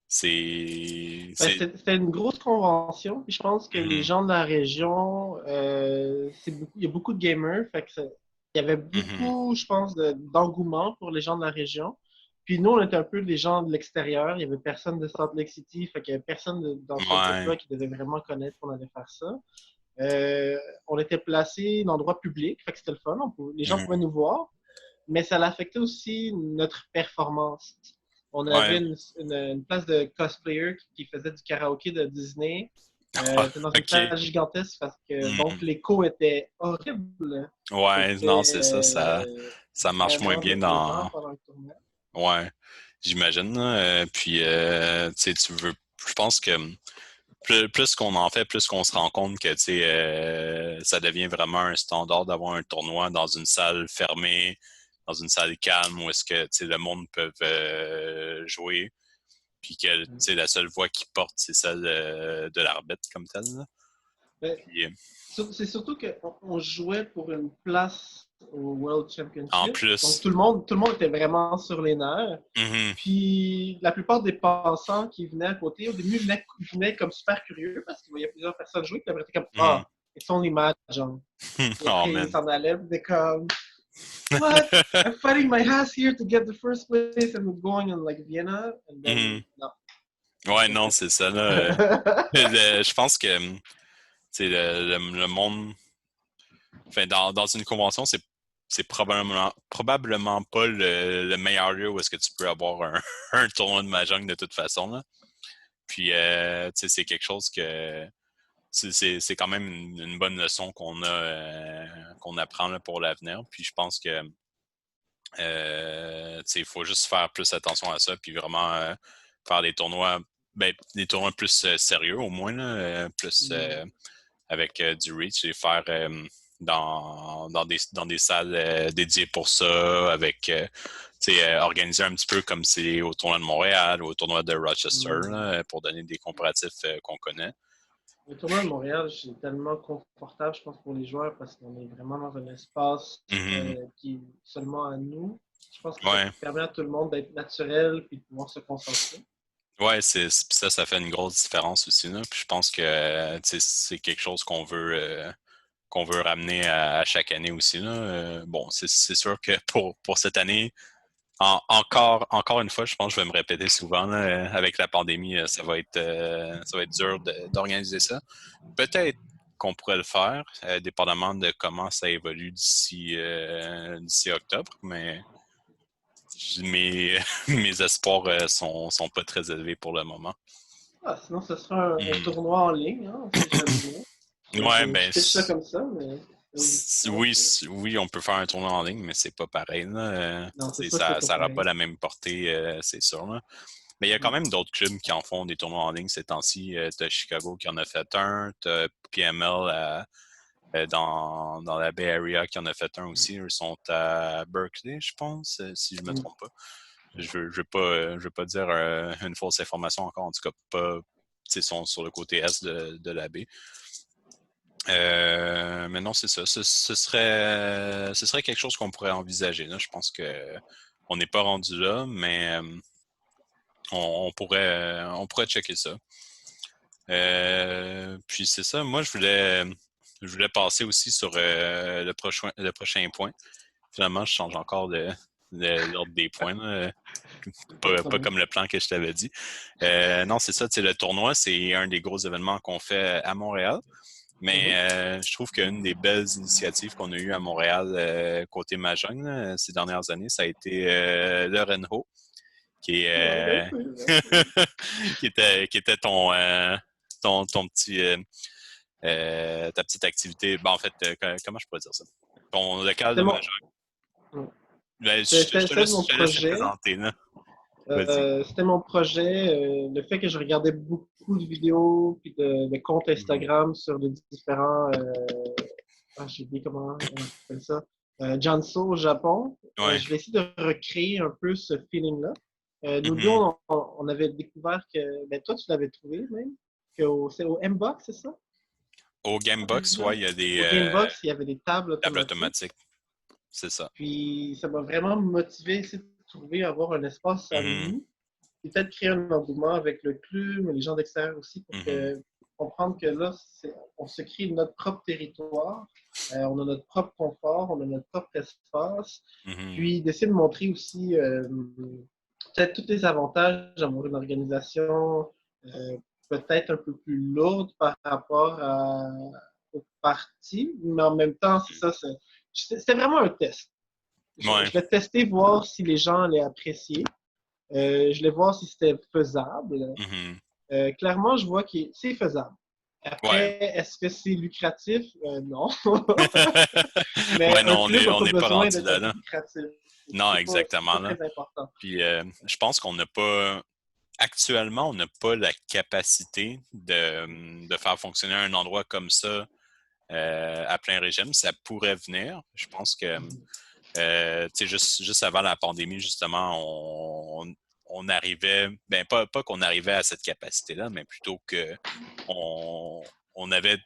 C'était une grosse convention, puis je pense que les gens de la région, il y a beaucoup de gamers, fait que il y avait beaucoup, je pense, d'engouement pour les gens de la région. Puis nous, on était un peu les gens de l'extérieur, il n'y avait personne de Salt Lake City, fait qu'il n'y avait personne dans ce groupe-là qui devait vraiment connaître qu'on allait faire ça. On était placé dans l'endroit public, fait que c'était le fun, les gens pouvaient nous voir, mais ça l'affectait aussi notre performance. On avait une place de cosplayer qui faisait du karaoké de Disney. C'était dans une salle gigantesque parce que donc l'écho était horrible. Ouais, non, c'est ça. Ça marche moins bien dans. Ouais, j'imagine. Puis, tu veux. Je pense que plus qu'on en fait, plus qu'on se rend compte que ça devient vraiment un standard d'avoir un tournoi dans une salle fermée, dans une salle calme où est-ce que le monde peut jouer. Puis que la seule voix qui porte, c'est celle de l'arbitre comme tel. C'est surtout qu'on jouait pour une place au World Championship. En plus. Donc tout le monde était vraiment sur les nerfs. Puis la plupart des passants qui venaient à côté, au début, venaient comme super curieux parce qu'il y avait plusieurs personnes jouer. Puis après, c'était comme it's only Mahjong. Ils s'en allaient, puis comme what? I'm fighting my ass here to get the first place and we're going in like Vienna. And then, no. Ouais, non, c'est ça. Là. Je pense que le monde. Enfin, dans une convention, c'est probablement pas le meilleur lieu où est-ce que tu peux avoir un tournoi de Mahjong de toute façon. Là. Puis, c'est quelque chose que c'est quand même une bonne leçon qu'on apprend là, pour l'avenir. Puis, je pense que il faut juste faire plus attention à ça, puis vraiment faire des tournois plus sérieux au moins, là, plus avec du reach et faire dans des salles dédiées pour ça, avec organiser un petit peu comme c'est au tournoi de Montréal ou au tournoi de Rochester, là, pour donner des comparatifs qu'on connaît. Le tournoi de Montréal, c'est tellement confortable, je pense, pour les joueurs parce qu'on est vraiment dans un espace qui est seulement à nous. Je pense que ça permet à tout le monde d'être naturel et de pouvoir se concentrer. Ouais, ça fait une grosse différence aussi. Là. Puis je pense que c'est quelque chose qu'on veut ramener à chaque année aussi. Là. Bon, c'est sûr que pour cette année, encore une fois, je pense que je vais me répéter souvent. Là, avec la pandémie, ça va être dur d'organiser ça. Peut-être qu'on pourrait le faire, dépendamment de comment ça évolue d'ici octobre, mais mes espoirs sont pas très élevés pour le moment. Sinon, ce sera un tournoi en ligne, hein, si jamais. Ouais, ben. Ça comme ça, mais. Oui, on peut faire un tournoi en ligne, mais c'est pas pareil. Là. Non, ça n'aura pas la même portée, c'est sûr. Là. Mais il y a quand même d'autres clubs qui en font des tournois en ligne ces temps-ci. Tu as Chicago qui en a fait un, tu as PML dans la Bay Area qui en a fait un aussi. Ils sont à Berkeley, je pense, si je ne me trompe pas. Je veux pas dire une fausse information encore, en tout cas pas. Ils sont sur le côté est de la baie. Mais non, c'est ça. Ce serait quelque chose qu'on pourrait envisager. Là. Je pense qu'on n'est pas rendu là, mais on pourrait checker ça. Puis c'est ça. Moi, je voulais passer aussi sur le prochain point. Finalement, je change encore l'ordre des points. Pas comme le plan que je t'avais dit. Non, c'est ça. Le tournoi, c'est un des gros événements qu'on fait à Montréal. Mais Mhm. je trouve qu'une des belles initiatives qu'on a eues à Montréal côté Mahjong ces dernières années, ça a été le Renho, qui Ouais, est merci. qui était ton petit ta petite activité. Ben, en fait, comment je pourrais dire ça? Ton local C'était de mon, Mahjong. ouais. Ben, C'était c'était mon je te laisse te projet. présenter, là. Vas-y. C'était mon projet. Le fait que je regardais beaucoup de vidéos puis de comptes Mhm. Instagram sur les différents. J'ai oublié comment on appelle ça. Janso au Japon. Ouais. Je vais essayer de recréer un peu ce feeling-là. Nous deux, Mhm. on avait découvert que. Ben, toi, tu l'avais trouvé même. C'est au M-Box, c'est ça? Au Gamebox, Déjà? ouais, il y a des Au Gamebox, il y avait des tables tables automatiques. automatiques. C'est ça. Puis ça m'a vraiment motivé à essayer de trouver, avoir un espace à Mhm. nous. Et peut-être créer un engouement avec le club, mais les gens d'extérieur aussi, pour Mhm. comprendre que là, on se crée notre propre territoire, on a notre propre confort, on a notre propre espace. Mhm. Puis d'essayer de montrer aussi peut-être tous les avantages d'avoir une organisation peut-être un peu plus lourde par rapport aux parties, mais en même temps, c'est ça, c'était vraiment un test. Ouais. Je vais tester, voir si les gens allaient apprécier. Je vais voir si c'était faisable. Mhm. Clairement, je vois que c'est faisable. Ouais. Après, est-ce que c'est lucratif? Non. Mais Ouais, un non, club n'a on pas n'est pas besoin rendu d'être là, là. lucratif. Non, C'est exactement, pas là. très important. Puis je pense qu'on n'a pas actuellement, on n'a pas la capacité de faire fonctionner un endroit comme ça à plein régime. Ça pourrait venir. Je pense que tu sais, juste avant la pandémie, justement, on arrivait, ben pas qu'on arrivait à cette capacité-là, mais plutôt que on, on avait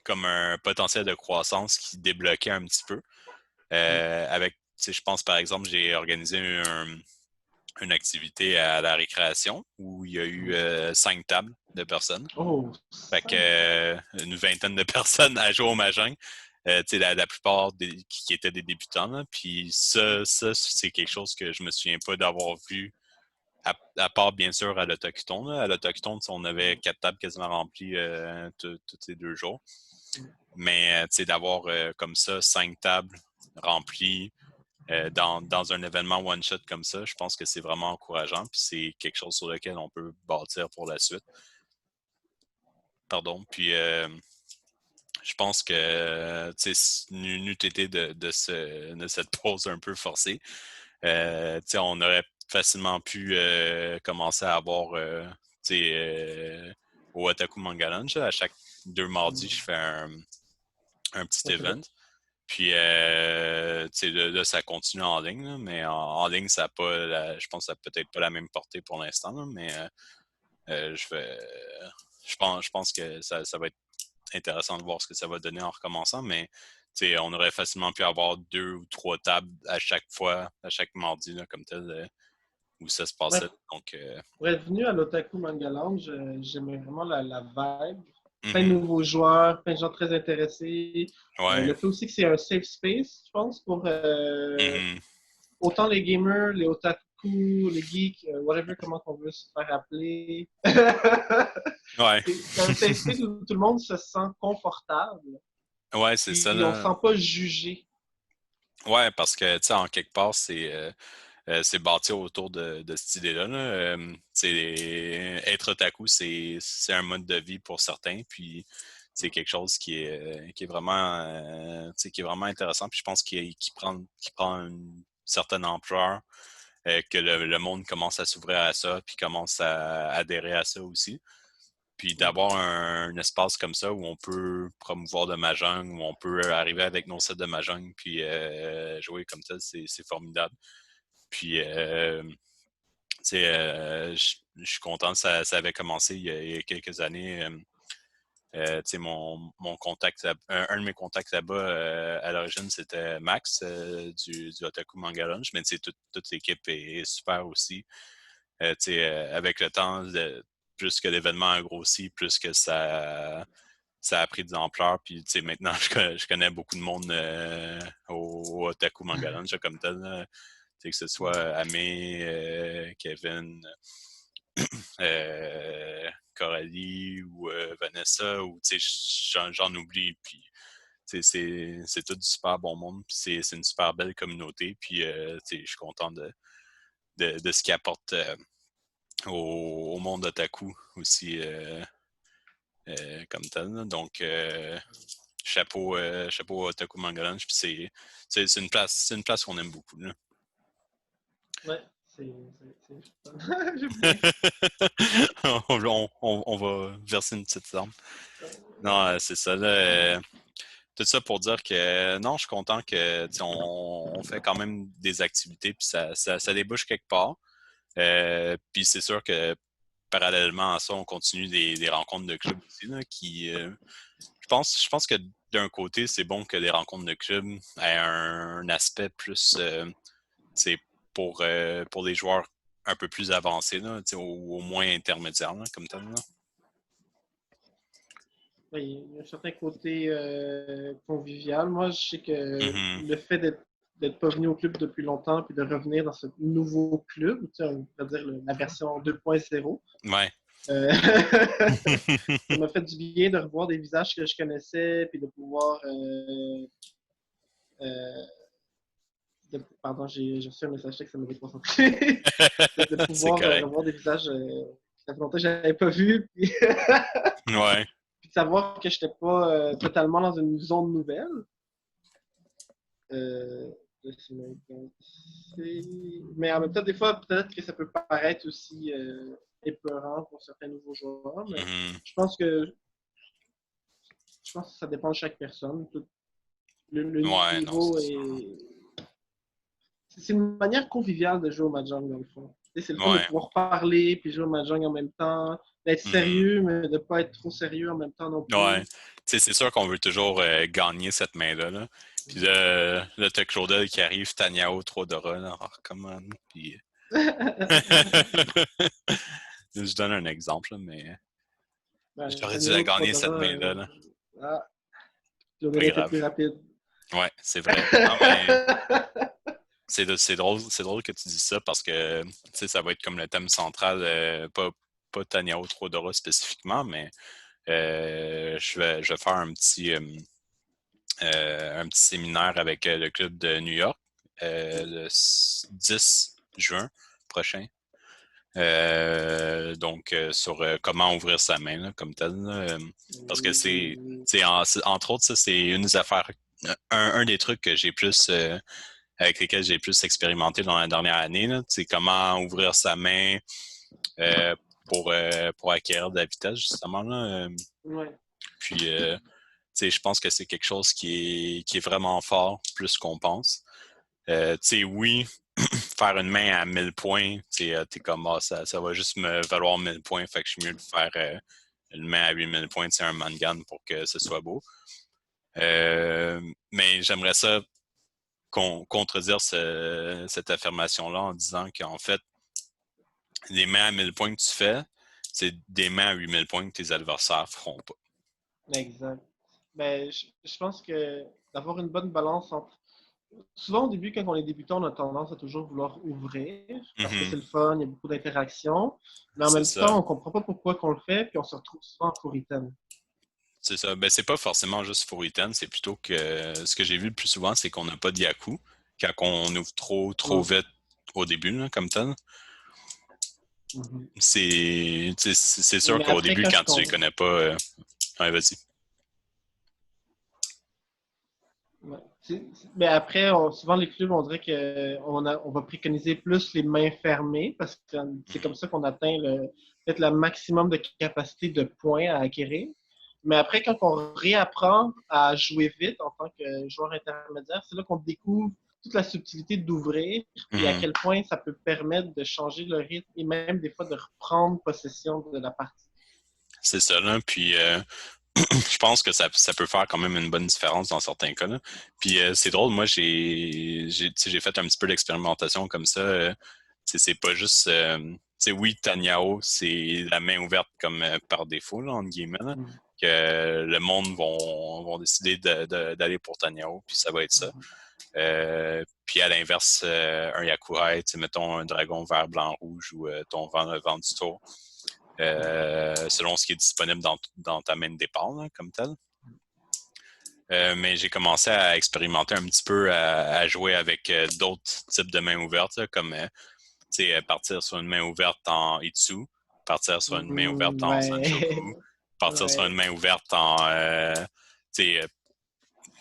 comme un potentiel de croissance qui débloquait un petit peu. Avec, tu sais, je pense par exemple, j'ai organisé une activité à la récréation où il y a eu 5 tables de personnes. Oh, Fait que cinq tables. une vingtaine de personnes à jouer au Mahjong. Tu sais, la plupart qui étaient des débutants. Là. Puis ça c'est quelque chose que je me souviens pas d'avoir vu, à part bien sûr à l'Autochton. Là. À l'Autochton, on avait 4 tables quasiment remplies tous ces 2 jours. Mais tu sais, d'avoir comme ça 5 tables remplies dans un événement one-shot comme ça, je pense que c'est vraiment encourageant. Puis c'est quelque chose sur lequel on peut bâtir pour la suite. Pardon. Puis je pense que n'eût été de cette pause un peu forcée. On aurait facilement pu commencer à avoir au Otaku Manga Lunch. À chaque 2 mardis, je fais un petit OK. event. Puis, là, ça continue en ligne, là, mais en ligne, ça a pas, je pense que ça n'a peut-être pas la même portée pour l'instant, là, mais je pense que ça va être intéressant de voir ce que ça va donner en recommençant, mais on aurait facilement pu avoir 2 ou 3 tables à chaque fois, à chaque mardi, là, comme tel, où ça se Ouais, passait. Donc, pour être venu à l'Otaku Manga Lounge, j'aimais vraiment la vibe. Plein de mhm, nouveaux joueurs, plein de gens très intéressés. ouais, Le fait aussi que c'est un safe space, je pense, pour mhm, autant les gamers, les otaku, les geeks, whatever, comment on veut se faire appeler. ouais, C'est un safe space où tout le monde se sent confortable, ouais, c'est ça, puis on ne se là. sent pas jugé. Ouais, parce que, tu sais, en quelque part, c'est bâti autour de cette idée-là. Là. Être otaku, c'est un mode de vie pour certains, puis c'est quelque chose qui est vraiment, qui est vraiment intéressant. Puis je pense qu'il prend une certaine ampleur, que le monde commence à s'ouvrir à ça, puis commence à adhérer à ça aussi. Puis d'avoir un espace comme ça où on peut promouvoir de Mahjong, où on peut arriver avec nos sets de Mahjong, puis jouer comme ça, c'est formidable. Puis, je suis content que ça avait commencé il y a quelques années. Mon contact, un de mes contacts là-bas, à l'origine, c'était Max du Otaku Manga Lunch, mais toute l'équipe est super aussi. Avec le temps, plus que l'événement a grossi, plus que ça a pris de l'ampleur. Puis maintenant, je connais beaucoup de monde au Otaku Manga Lunch comme tel. Là. Que ce soit Amé, Kevin, Coralie ou Vanessa, ou j'en oublie. Puis c'est tout du super bon monde, puis c'est une super belle communauté. Puis je suis content de ce qu'ils apportent au monde otaku aussi comme tel. Là. Donc, chapeau à Otaku Mangalange. Puis c'est une place qu'on aime beaucoup. Là. Ouais, j'aime bien. on va verser une petite larme. Non, c'est ça. Là, tout ça pour dire que non, je suis content que on fait quand même des activités puis ça débouche quelque part. Puis c'est sûr que parallèlement à ça, on continue des rencontres de club aussi là, qui je pense que d'un côté, c'est bon que les rencontres de club aient un aspect plus pour des joueurs un peu plus avancés, là, au moins intermédiaires, là, comme tel. Là. Oui, il y a un certain côté convivial. Moi, je sais que Mm-hmm. le fait d'être pas venu au club depuis longtemps puis de revenir dans ce nouveau club, on va dire la version 2.0, Ouais. ça m'a fait du bien de revoir des visages que je connaissais puis de pouvoir euh, pardon, j'ai reçu un message texte, ça m'a déconcentré. de C'est pouvoir correct. revoir des visages que ça fait longtemps que je n'avais pas vu, puis, Ouais. puis de savoir que je n'étais pas totalement dans une zone nouvelle. Euh, mais en même temps, des fois, peut-être que ça peut paraître aussi épeurant pour certains nouveaux joueurs, mais Mm-hmm. je pense que ça dépend de chaque personne. Le Ouais, non, c'est niveau ça. est. C'est une manière conviviale de jouer au Mahjong, dans le fond. C'est le fun de Ouais. pouvoir parler puis jouer au Mahjong en même temps, d'être Mm-hmm. sérieux, mais de ne pas être trop sérieux en même temps non Ouais. plus. C'est sûr qu'on veut toujours gagner cette main-là. Là. Puis là t'as Claudel qui arrive, Taniao, Trodora, là. Oh, come on. Puis... Je donne un exemple, là, mais Ben, j'aurais dû la Daniel gagner cette Trodora, main-là. Là. ah, Pas Claudel était grave. plus rapide. Ouais, c'est vrai. Non, mais c'est drôle que tu dis ça parce que ça va être comme le thème central, pas Taniao Trodora spécifiquement, mais je vais faire un petit séminaire avec le club de New York le 10 juin prochain. Donc, sur comment ouvrir sa main, là, comme tel. Là, parce que entre autres, ça, c'est une des affaires, un des trucs que j'ai plus, avec lesquels j'ai plus expérimenté dans la dernière année, là, c'est comment ouvrir sa main euh, pour acquérir de la vitesse, justement. Là. Ouais. Puis, je pense que c'est quelque chose qui est vraiment fort, plus qu'on pense. Oui, faire une main à 1000 points, t'es comme, ça va juste me valoir 1000 points, fait que je suis mieux de faire une main à 8000 points, un mangan pour que ce soit beau. Mais j'aimerais ça contredire cette affirmation-là en disant qu'en fait, les mains à 1000 points que tu fais, c'est des mains à 8000 points que tes adversaires feront pas. Exact. Ben, je pense que d'avoir une bonne balance entre. Souvent, au début, quand on est débutant, on a tendance à toujours vouloir ouvrir parce que Mm-hmm. c'est le fun, il y a beaucoup d'interactions. Mais en C'est même temps, ça. on comprend pas pourquoi qu'on le fait, puis on se retrouve souvent en furitaine. C'est ça. Ben, c'est pas forcément juste Furiten, c'est plutôt que ce que j'ai vu le plus souvent, c'est qu'on n'a pas de Yaku quand on ouvre trop Mm. vite au début, là, comme tel. Mhm. C'est sûr Mais qu'au après, début, quand je quand tu les compte. connais pas, ouais, vas-y. Ouais. Mais après, souvent les clubs, on dirait qu'on va préconiser plus les mains fermées parce que c'est comme Mhm. ça qu'on atteint peut-être le maximum de capacité de points à acquérir. Mais après, quand on réapprend à jouer vite en tant que joueur intermédiaire, c'est là qu'on découvre toute la subtilité d'ouvrir et à Mhm. quel point ça peut permettre de changer le rythme et même des fois de reprendre possession de la partie. C'est ça, là. Puis je pense que ça peut faire quand même une bonne différence dans certains cas, là. Puis c'est drôle, moi, j'ai fait un petit peu d'expérimentation comme ça. C'est pas juste. Oui, Taniao, c'est la main ouverte comme par défaut, là, entre guillemets, là, Mm. que le monde vont décider d'aller pour Taniao, puis ça va être ça. Mm. Puis à l'inverse, un Yakurai, mettons un dragon vert, blanc, rouge ou ton vent du tour. selon ce qui est disponible dans ta main de départ, là, comme tel. Mais j'ai commencé à expérimenter un petit peu, à jouer avec d'autres types de mains ouvertes, là, comme partir sur une main ouverte en Itsu, partir sur une main ouverte en Ouais. Sanchoku, partir sur une Ouais. main ouverte en...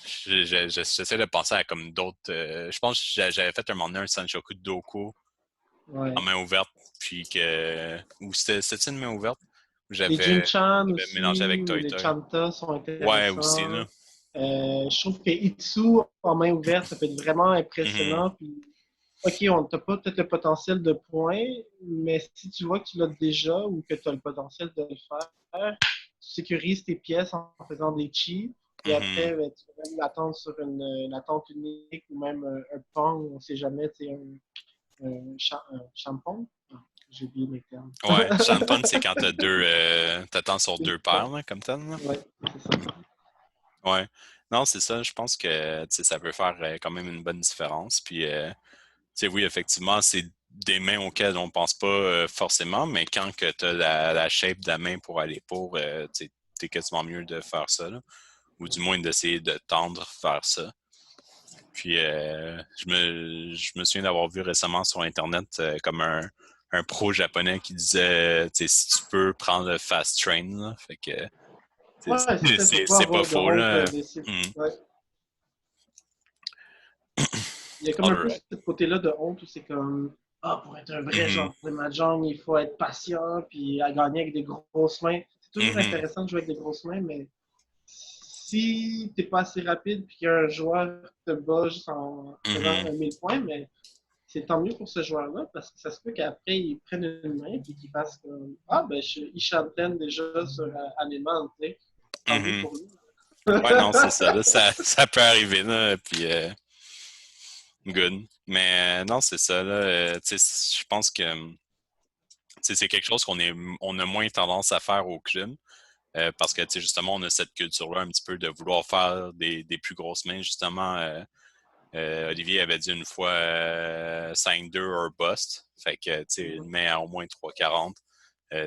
j'essaie de penser à comme d'autres... je pense que j'avais fait un moment donné un Sanchoku de Doku en Ouais. main ouverte, puis que... Ou c'était une main ouverte? Les Jin-chan J'avais mélangé aussi, avec ou Toi les Toi. Chanta sont Ouais, aussi, intéressants. là. Je trouve que Itsu en main ouverte, ça peut être vraiment Mhm. impressionnant. Puis, OK, on n'a pas peut-être le potentiel de points, mais si tu vois que tu l'as déjà ou que tu as le potentiel de le faire, tu sécurises tes pièces en faisant des chi. Et Mhm. après, ben, tu peux même l'attendre sur une attente unique ou même un pong, on ne sait jamais, tu sais, un champon. Ah, j'ai oublié mes termes. Ouais, Shanpon, c'est quand t'attends sur deux paires, là, comme tel, là. Ouais, c'est ça. Ouais. Non, c'est ça. Je pense que ça peut faire quand même une bonne différence. Puis, oui, effectivement, c'est des mains auxquelles on pense pas forcément, mais quand tu as la shape de la main pour aller pour, t'es quasiment mieux de faire ça, là. Ou du moins d'essayer de tendre vers ça. Puis, je me souviens d'avoir vu récemment sur Internet comme un pro japonais qui disait, si tu peux prendre le fast train, là. Fait que, Ouais, c'est ça, il ne faut pas c'est pas avoir de faux, honte là. d'essayer. Hmm. Ouais. Il y a comme un peu ce Alright. côté-là de honte où c'est comme ah, pour être un vrai Mhm. genre de mahjong, il faut être patient puis à gagner avec des grosses mains. C'est toujours Mhm. intéressant de jouer avec des grosses mains, mais si t'es pas assez rapide puis qu'un joueur te bat juste en faisant Mhm. 1 000 points, mais c'est tant mieux pour ce joueur-là parce que ça se peut qu'après il prenne une main puis qu'il fasse comme ah ben il chantonne déjà sur Animal, tu sais. Tant mieux Mhm. pour lui. Ouais, non, c'est ça, là. Ça peut arriver, là. Puis, good. Mais non, c'est ça, là. Je pense que c'est quelque chose on a moins tendance à faire au club. Parce que, justement, on a cette culture-là un petit peu de vouloir faire des plus grosses mains. Justement, Olivier avait dit une fois 5-2 or bust. Fait que, une main à au moins 3,40.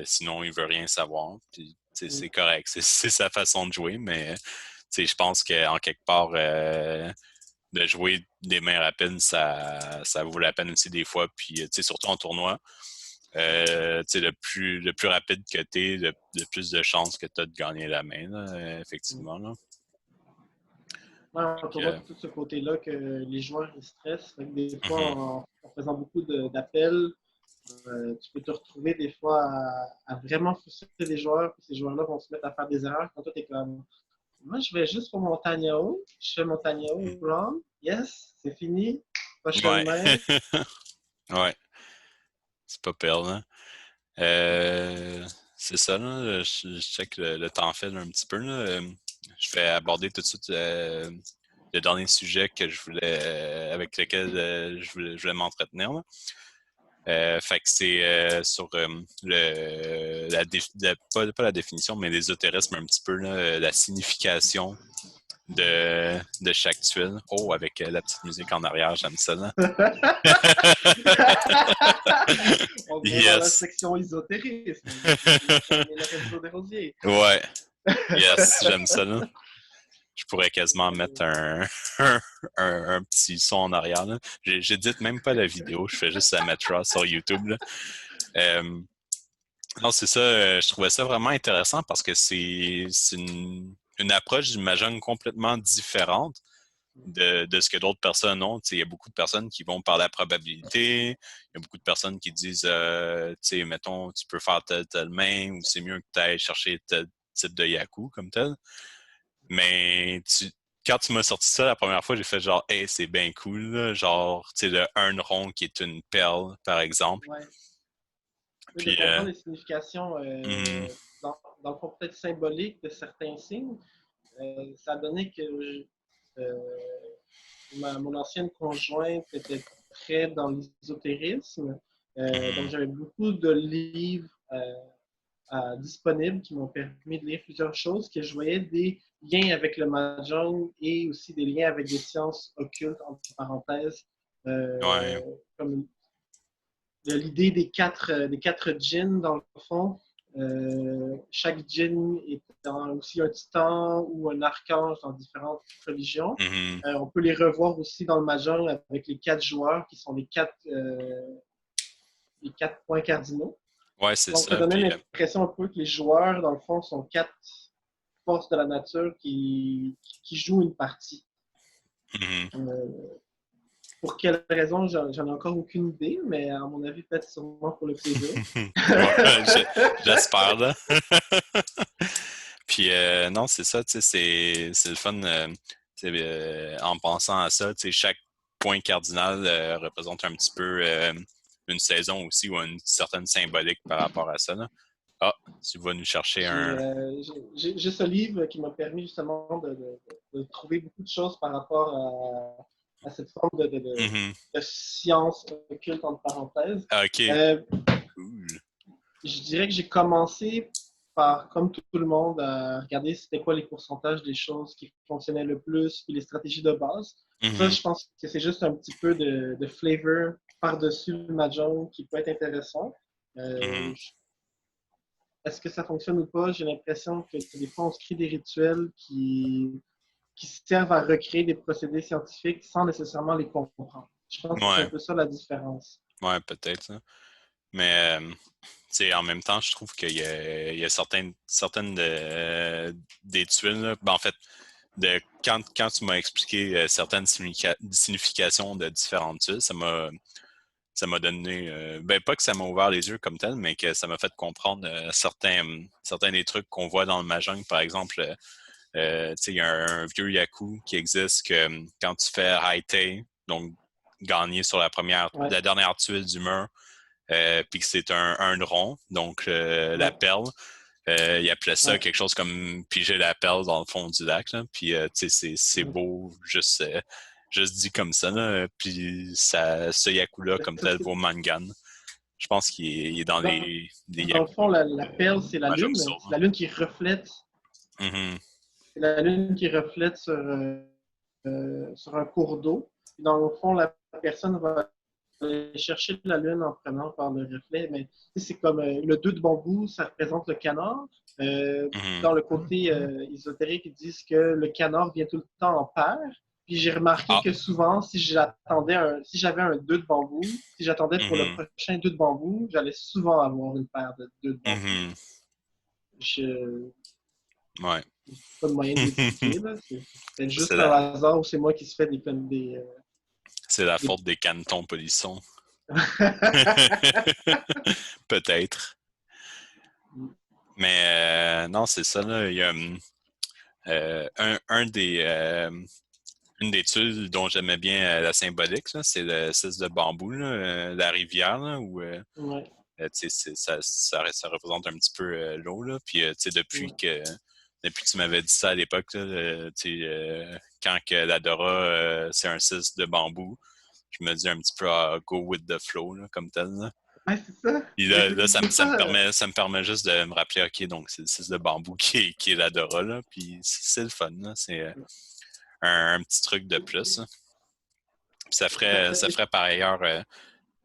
Sinon, il veut rien savoir. Puis, c'est correct. C'est sa façon de jouer. Mais, je pense qu'en quelque part, de jouer des mains rapides, ça vaut la peine aussi des fois. Puis, surtout en tournoi, le plus rapide que tu es, le plus de chances que tu as de gagner la main, là, effectivement. Là. Ouais, en Donc, tournoi, tout ce côté-là que les joueurs ils stressent. Fait que des fois, mhm, en faisant beaucoup d'appels, tu peux te retrouver des fois à vraiment frustrer des joueurs. Puis ces joueurs-là vont se mettre à faire des erreurs quand toi, t'es comme moi, je vais juste pour mon Tanyao. Je fais mon Tanyao wrong. Yes, c'est fini. Prochaine ouais. main. Ouais, c'est pas pire, là. C'est ça, là. Je check le temps fait là, un petit peu. Là. Je vais aborder tout de suite le dernier sujet que je voulais avec lequel je voulais m'entretenir. Là. Fait que c'est sur pas la définition, mais l'ésotérisme un petit peu, là, la signification de chaque tuile. Oh, avec la petite musique en arrière, j'aime ça. Là. On va dans la Yes. section ésotérisme. Jamais le réseau des rosiers. Ouais. Yes, j'aime ça. Là. Je pourrais quasiment mettre un petit son en arrière. Là. J'édite même pas la vidéo, je fais juste la mettre raw sur YouTube. Là. Euh, non, c'est ça. Je trouvais ça vraiment intéressant parce que c'est une approche du mahjong complètement différente de ce que d'autres personnes ont. Il y a beaucoup de personnes qui vont par la probabilité. Il y a beaucoup de personnes qui disent, mettons, tu peux faire telle main ou c'est mieux que tu ailles chercher tel type de yaku comme tel. Mais quand tu m'as sorti ça la première fois, j'ai fait genre, hey, c'est bien cool. Là. Genre, tu sais, le un rond qui est une perle, par exemple. Ouais. De Puis, comprendre les significations, mm, dans le fond peut-être symbolique de certains signes. Ça a donné que euh, mon ancienne conjointe était très dans l'ésotérisme. Donc, mm, j'avais beaucoup de livres disponibles qui m'ont permis de lire plusieurs choses, que je voyais des liens avec le mahjong et aussi des liens avec des sciences occultes, entre parenthèses, ouais. comme l'idée des quatre djinns, dans le fond. Chaque djinn est aussi un titan ou un archange dans différentes religions. Mhm. On peut les revoir aussi dans le Mahjong avec les 4 joueurs qui sont les 4 points cardinaux. Ouais, c'est Donc, ça ça. donnait Puis, l'impression un peu que les joueurs, dans le fond, sont 4 forces de la nature qui jouent une partie. mhm. Euh, pour quelle raison, j'en ai encore aucune idée, mais à mon avis, peut-être sûrement pour le plaisir. Ouais, j'espère, là. Puis, non, c'est ça, tu sais, c'est le fun. En pensant à ça, tu sais, chaque point cardinal représente un petit peu une saison aussi ou une certaine symbolique par rapport à ça, là. Ah, tu vas nous chercher un. J'ai ce livre qui m'a permis justement de trouver beaucoup de choses par rapport à cette forme Mhm. de science occulte, entre parenthèses. Ah, OK. Euh, Cool. je dirais que j'ai commencé par, comme tout le monde, à regarder c'était quoi les pourcentages des choses qui fonctionnaient le plus, puis les stratégies de base. Ça, Mhm. je pense que c'est juste un petit peu de flavor par-dessus le Mahjong qui peut être intéressant. Mhm. Est-ce que ça fonctionne ou pas? J'ai l'impression que des fois, on se crée des rituels qui servent à recréer des procédés scientifiques sans nécessairement les comprendre. Je pense que c'est un Ouais, peu ça la différence. ouais, peut-être, ça. Mais, tu sais, en même temps, je trouve qu'il y a certaines des tuiles, là. Ben, en fait, quand tu m'as expliqué certaines significations de différentes tuiles, ça m'a donné, ben pas que ça m'a ouvert les yeux comme tel, mais que ça m'a fait comprendre certains des trucs qu'on voit dans le Mahjong. Par exemple, tu sais, il y a un vieux Yaku qui existe que quand tu fais Haite, donc gagner sur Ouais, la dernière tuile du mur, puis que c'est un rond, donc la ouais. perle. Il appelait ça Ouais. quelque chose comme piger la perle dans le fond du lac. Là. Puis, tu sais, c'est Mm. beau, juste dit comme ça. Là. Puis, ce Yaku-là, comme Ça, tel, vaut Mangan. Je pense qu'il est dans dans, les dans le Yaku fond, la perle, c'est la Mahjong lune. Soul. C'est la lune qui reflète. Mhm. C'est la lune qui reflète sur un cours d'eau. Dans le fond, la personne va aller chercher la lune en prenant par le reflet. Mais c'est comme le 2 de bambou, ça représente le canard. Mhm. Dans le côté ésotérique, ils disent que le canard vient tout le temps en paire. Puis j'ai remarqué Ah, que souvent, si j'avais un 2 de bambou, si j'attendais pour le mhm. prochain 2 de bambou, j'allais souvent avoir une paire de 2 de bambou. Mhm. Je Ouais. n'ai pas de moyen de l'expliquer. C'est peut-être C'est juste un la, hasard ou c'est moi qui se fais c'est la des... faute des canetons polissons. Peut-être. Mais non, c'est ça, là. Il y a un une des tuiles dont j'aimais bien la symbolique, là, c'est le 6 de bambou, là, la rivière, là, où Ouais, tu sais, ça représente un petit peu l'eau. Là. Puis tu sais, ouais. depuis que tu m'avais dit ça à l'époque, là, tu sais, quand que l'Adora, c'est un 6 de bambou, je me dis un petit peu go with the flow, là, comme tel. Là. Ouais, c'est ça. Puis Mais là, des fois, ça me permet juste de me rappeler, OK, donc c'est le 6 de bambou qui est l'Adora, là. Puis c'est le fun, là. C'est un petit truc de plus. Là. Puis ça fait... ça ferait par ailleurs,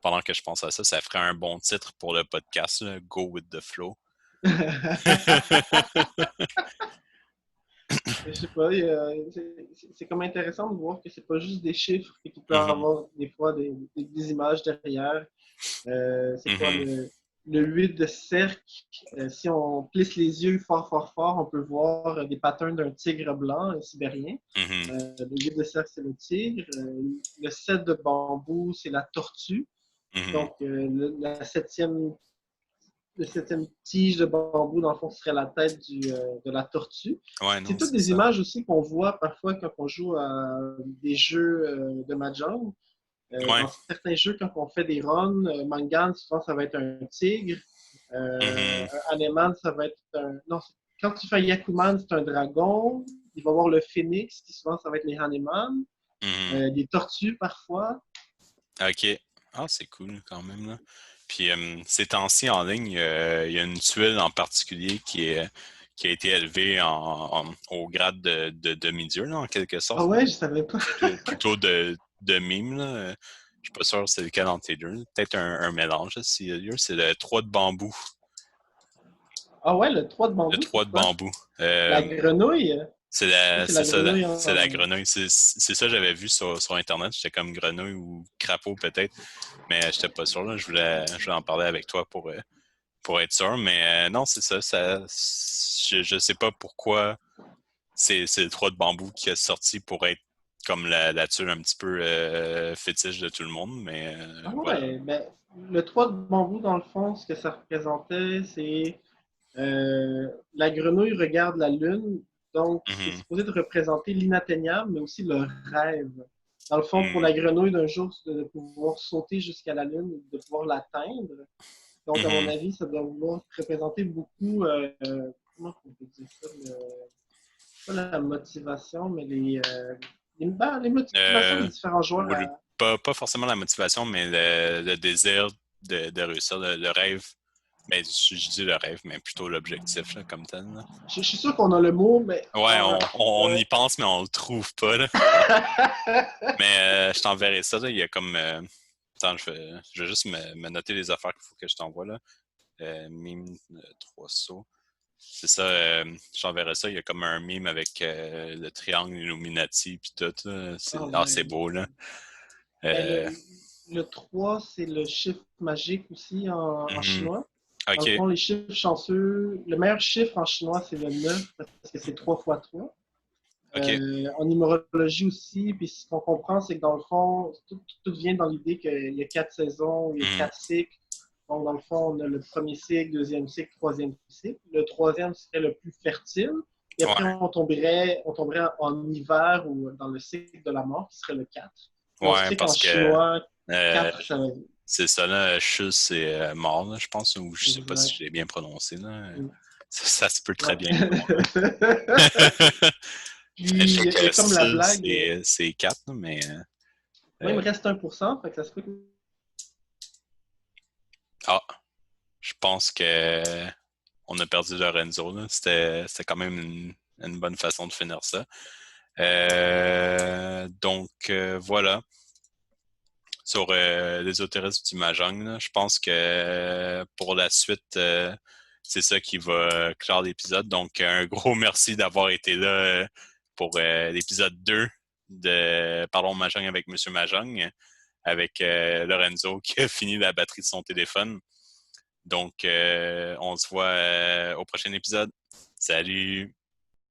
pendant que je pense à ça, ça ferait un bon titre pour le podcast, là, Go with the flow. Je sais pas, c'est comme intéressant de voir que c'est pas juste des chiffres et qu'il peut y Mhm, avoir des fois des images derrière. C'est quoi mhm, le 8 de cercle? Si on plisse les yeux fort, fort, fort, on peut voir des patterns d'un tigre blanc, un sibérien. mhm, Le 8 de cercle, c'est le tigre. Le 7 de bambou, c'est la tortue. mhm. Donc, le septième tige de bambou, dans le fond, serait la tête de la tortue. Ouais, C'est non, toutes c'est des ça. images aussi qu'on voit parfois quand on joue à des jeux de Mahjong. Ouais. Dans certains jeux, quand on fait des runs, Mangan, souvent, ça va être un tigre. Mhm, Un Haneman, ça va être un... Non, quand tu fais un Yakuman, c'est un dragon. Il va y avoir le phénix, qui souvent, ça va être les Haneman. mhm. Des tortues, parfois. OK. Ah, c'est cool quand même, là. Puis ces temps-ci en ligne, il y a une tuile en particulier qui a été élevée au grade de demi-dieu, là, en quelque Ah sorte. Là. ouais, je savais pas. Plutôt de mime, là. Je suis pas sûr si c'est lequel entre les deux. Peut-être un mélange, là, s'il y a lieu. C'est le 3 de bambou. Ah ouais, le 3 de Le bambou, 3 c'est de quoi? bambou. La grenouille? Ça, c'est C'est la ça, grenouille c'est la en... grenouille. C'est ça que j'avais vu sur Internet. J'étais comme grenouille ou crapaud peut-être, mais j'étais pas sûr. Là. Je voulais en parler avec toi pour être sûr. Mais non, c'est ça. Je sais pas pourquoi c'est le 3 de bambou qui est sorti pour être comme la tuile un petit peu fétiche de tout le monde. Mais Ah voilà. ouais, ben, le 3 de bambou, dans le fond, ce que ça représentait, c'est la grenouille regarde la lune, donc c'est Mhm. supposé de représenter l'inatteignable, mais aussi le rêve. Dans le fond, pour Mhm. la grenouille d'un jour, c'est de pouvoir sauter jusqu'à la lune, de pouvoir l'atteindre. Donc, à mon Mhm. avis, ça doit vouloir représenter beaucoup, comment on peut dire ça, pas la motivation, mais les motivations des Euh, différents joueurs ou à... pas forcément la motivation, mais le désir de réussir, le rêve. Mais je dis le rêve, mais plutôt l'objectif là, comme tel. Là. Je suis sûr qu'on a le mot, mais... Ouais, on ouais. y pense, mais on le trouve pas. Là. Mais je t'enverrai ça. Là. Il y a comme. Attends, je vais juste me noter les affaires qu'il faut que je t'envoie. Là. Mime 3 sauts. C'est ça, je t'enverrai ça. Il y a comme un mime avec le triangle Illuminati puis tout. Là. Ah C'est ouais. beau, là. Ben, Euh, le 3, c'est le chiffre magique aussi en mhm. chinois. Dans le OK. fond, les chiffres chanceux, le meilleur chiffre en chinois, c'est le 9 parce que c'est 3 fois 3. OK. En numérologie aussi, puis ce qu'on comprend, c'est que dans le fond, tout vient dans l'idée qu'il y a 4 saisons, il y a Mhm. 4 cycles. Donc, dans le fond, on a le premier cycle, deuxième cycle, troisième cycle. Le troisième serait le plus fertile. Et après, Ouais. on tomberait en hiver ou dans le cycle de la mort, qui serait le 4. Et on Ouais, sait qu'en parce que chinois, euh, 4, ça va vite. c'est ça, là. Chus, c'est mort, là, je pense, ou je sais pas si Exact. je l'ai bien prononcé, là. Mm. Ça se peut très Ouais. bien être bon, là. Puis, Je sais il y que a comme la 6, blague. c'est 4, mais Moi, il euh, me reste 1%, fait que ça se peut que... ah, je pense que on a perdu Lorenzo, là. C'était quand même une bonne façon de finir ça. Donc, voilà. Sur l'ésotérisme du Mahjong, là, je pense que pour la suite, c'est ça qui va clore l'épisode. Donc, un gros merci d'avoir été là pour l'épisode 2 de Parlons Mahjong avec Monsieur Mahjong, avec Lorenzo qui a fini la batterie de son téléphone. Donc, on se voit au prochain épisode. Salut!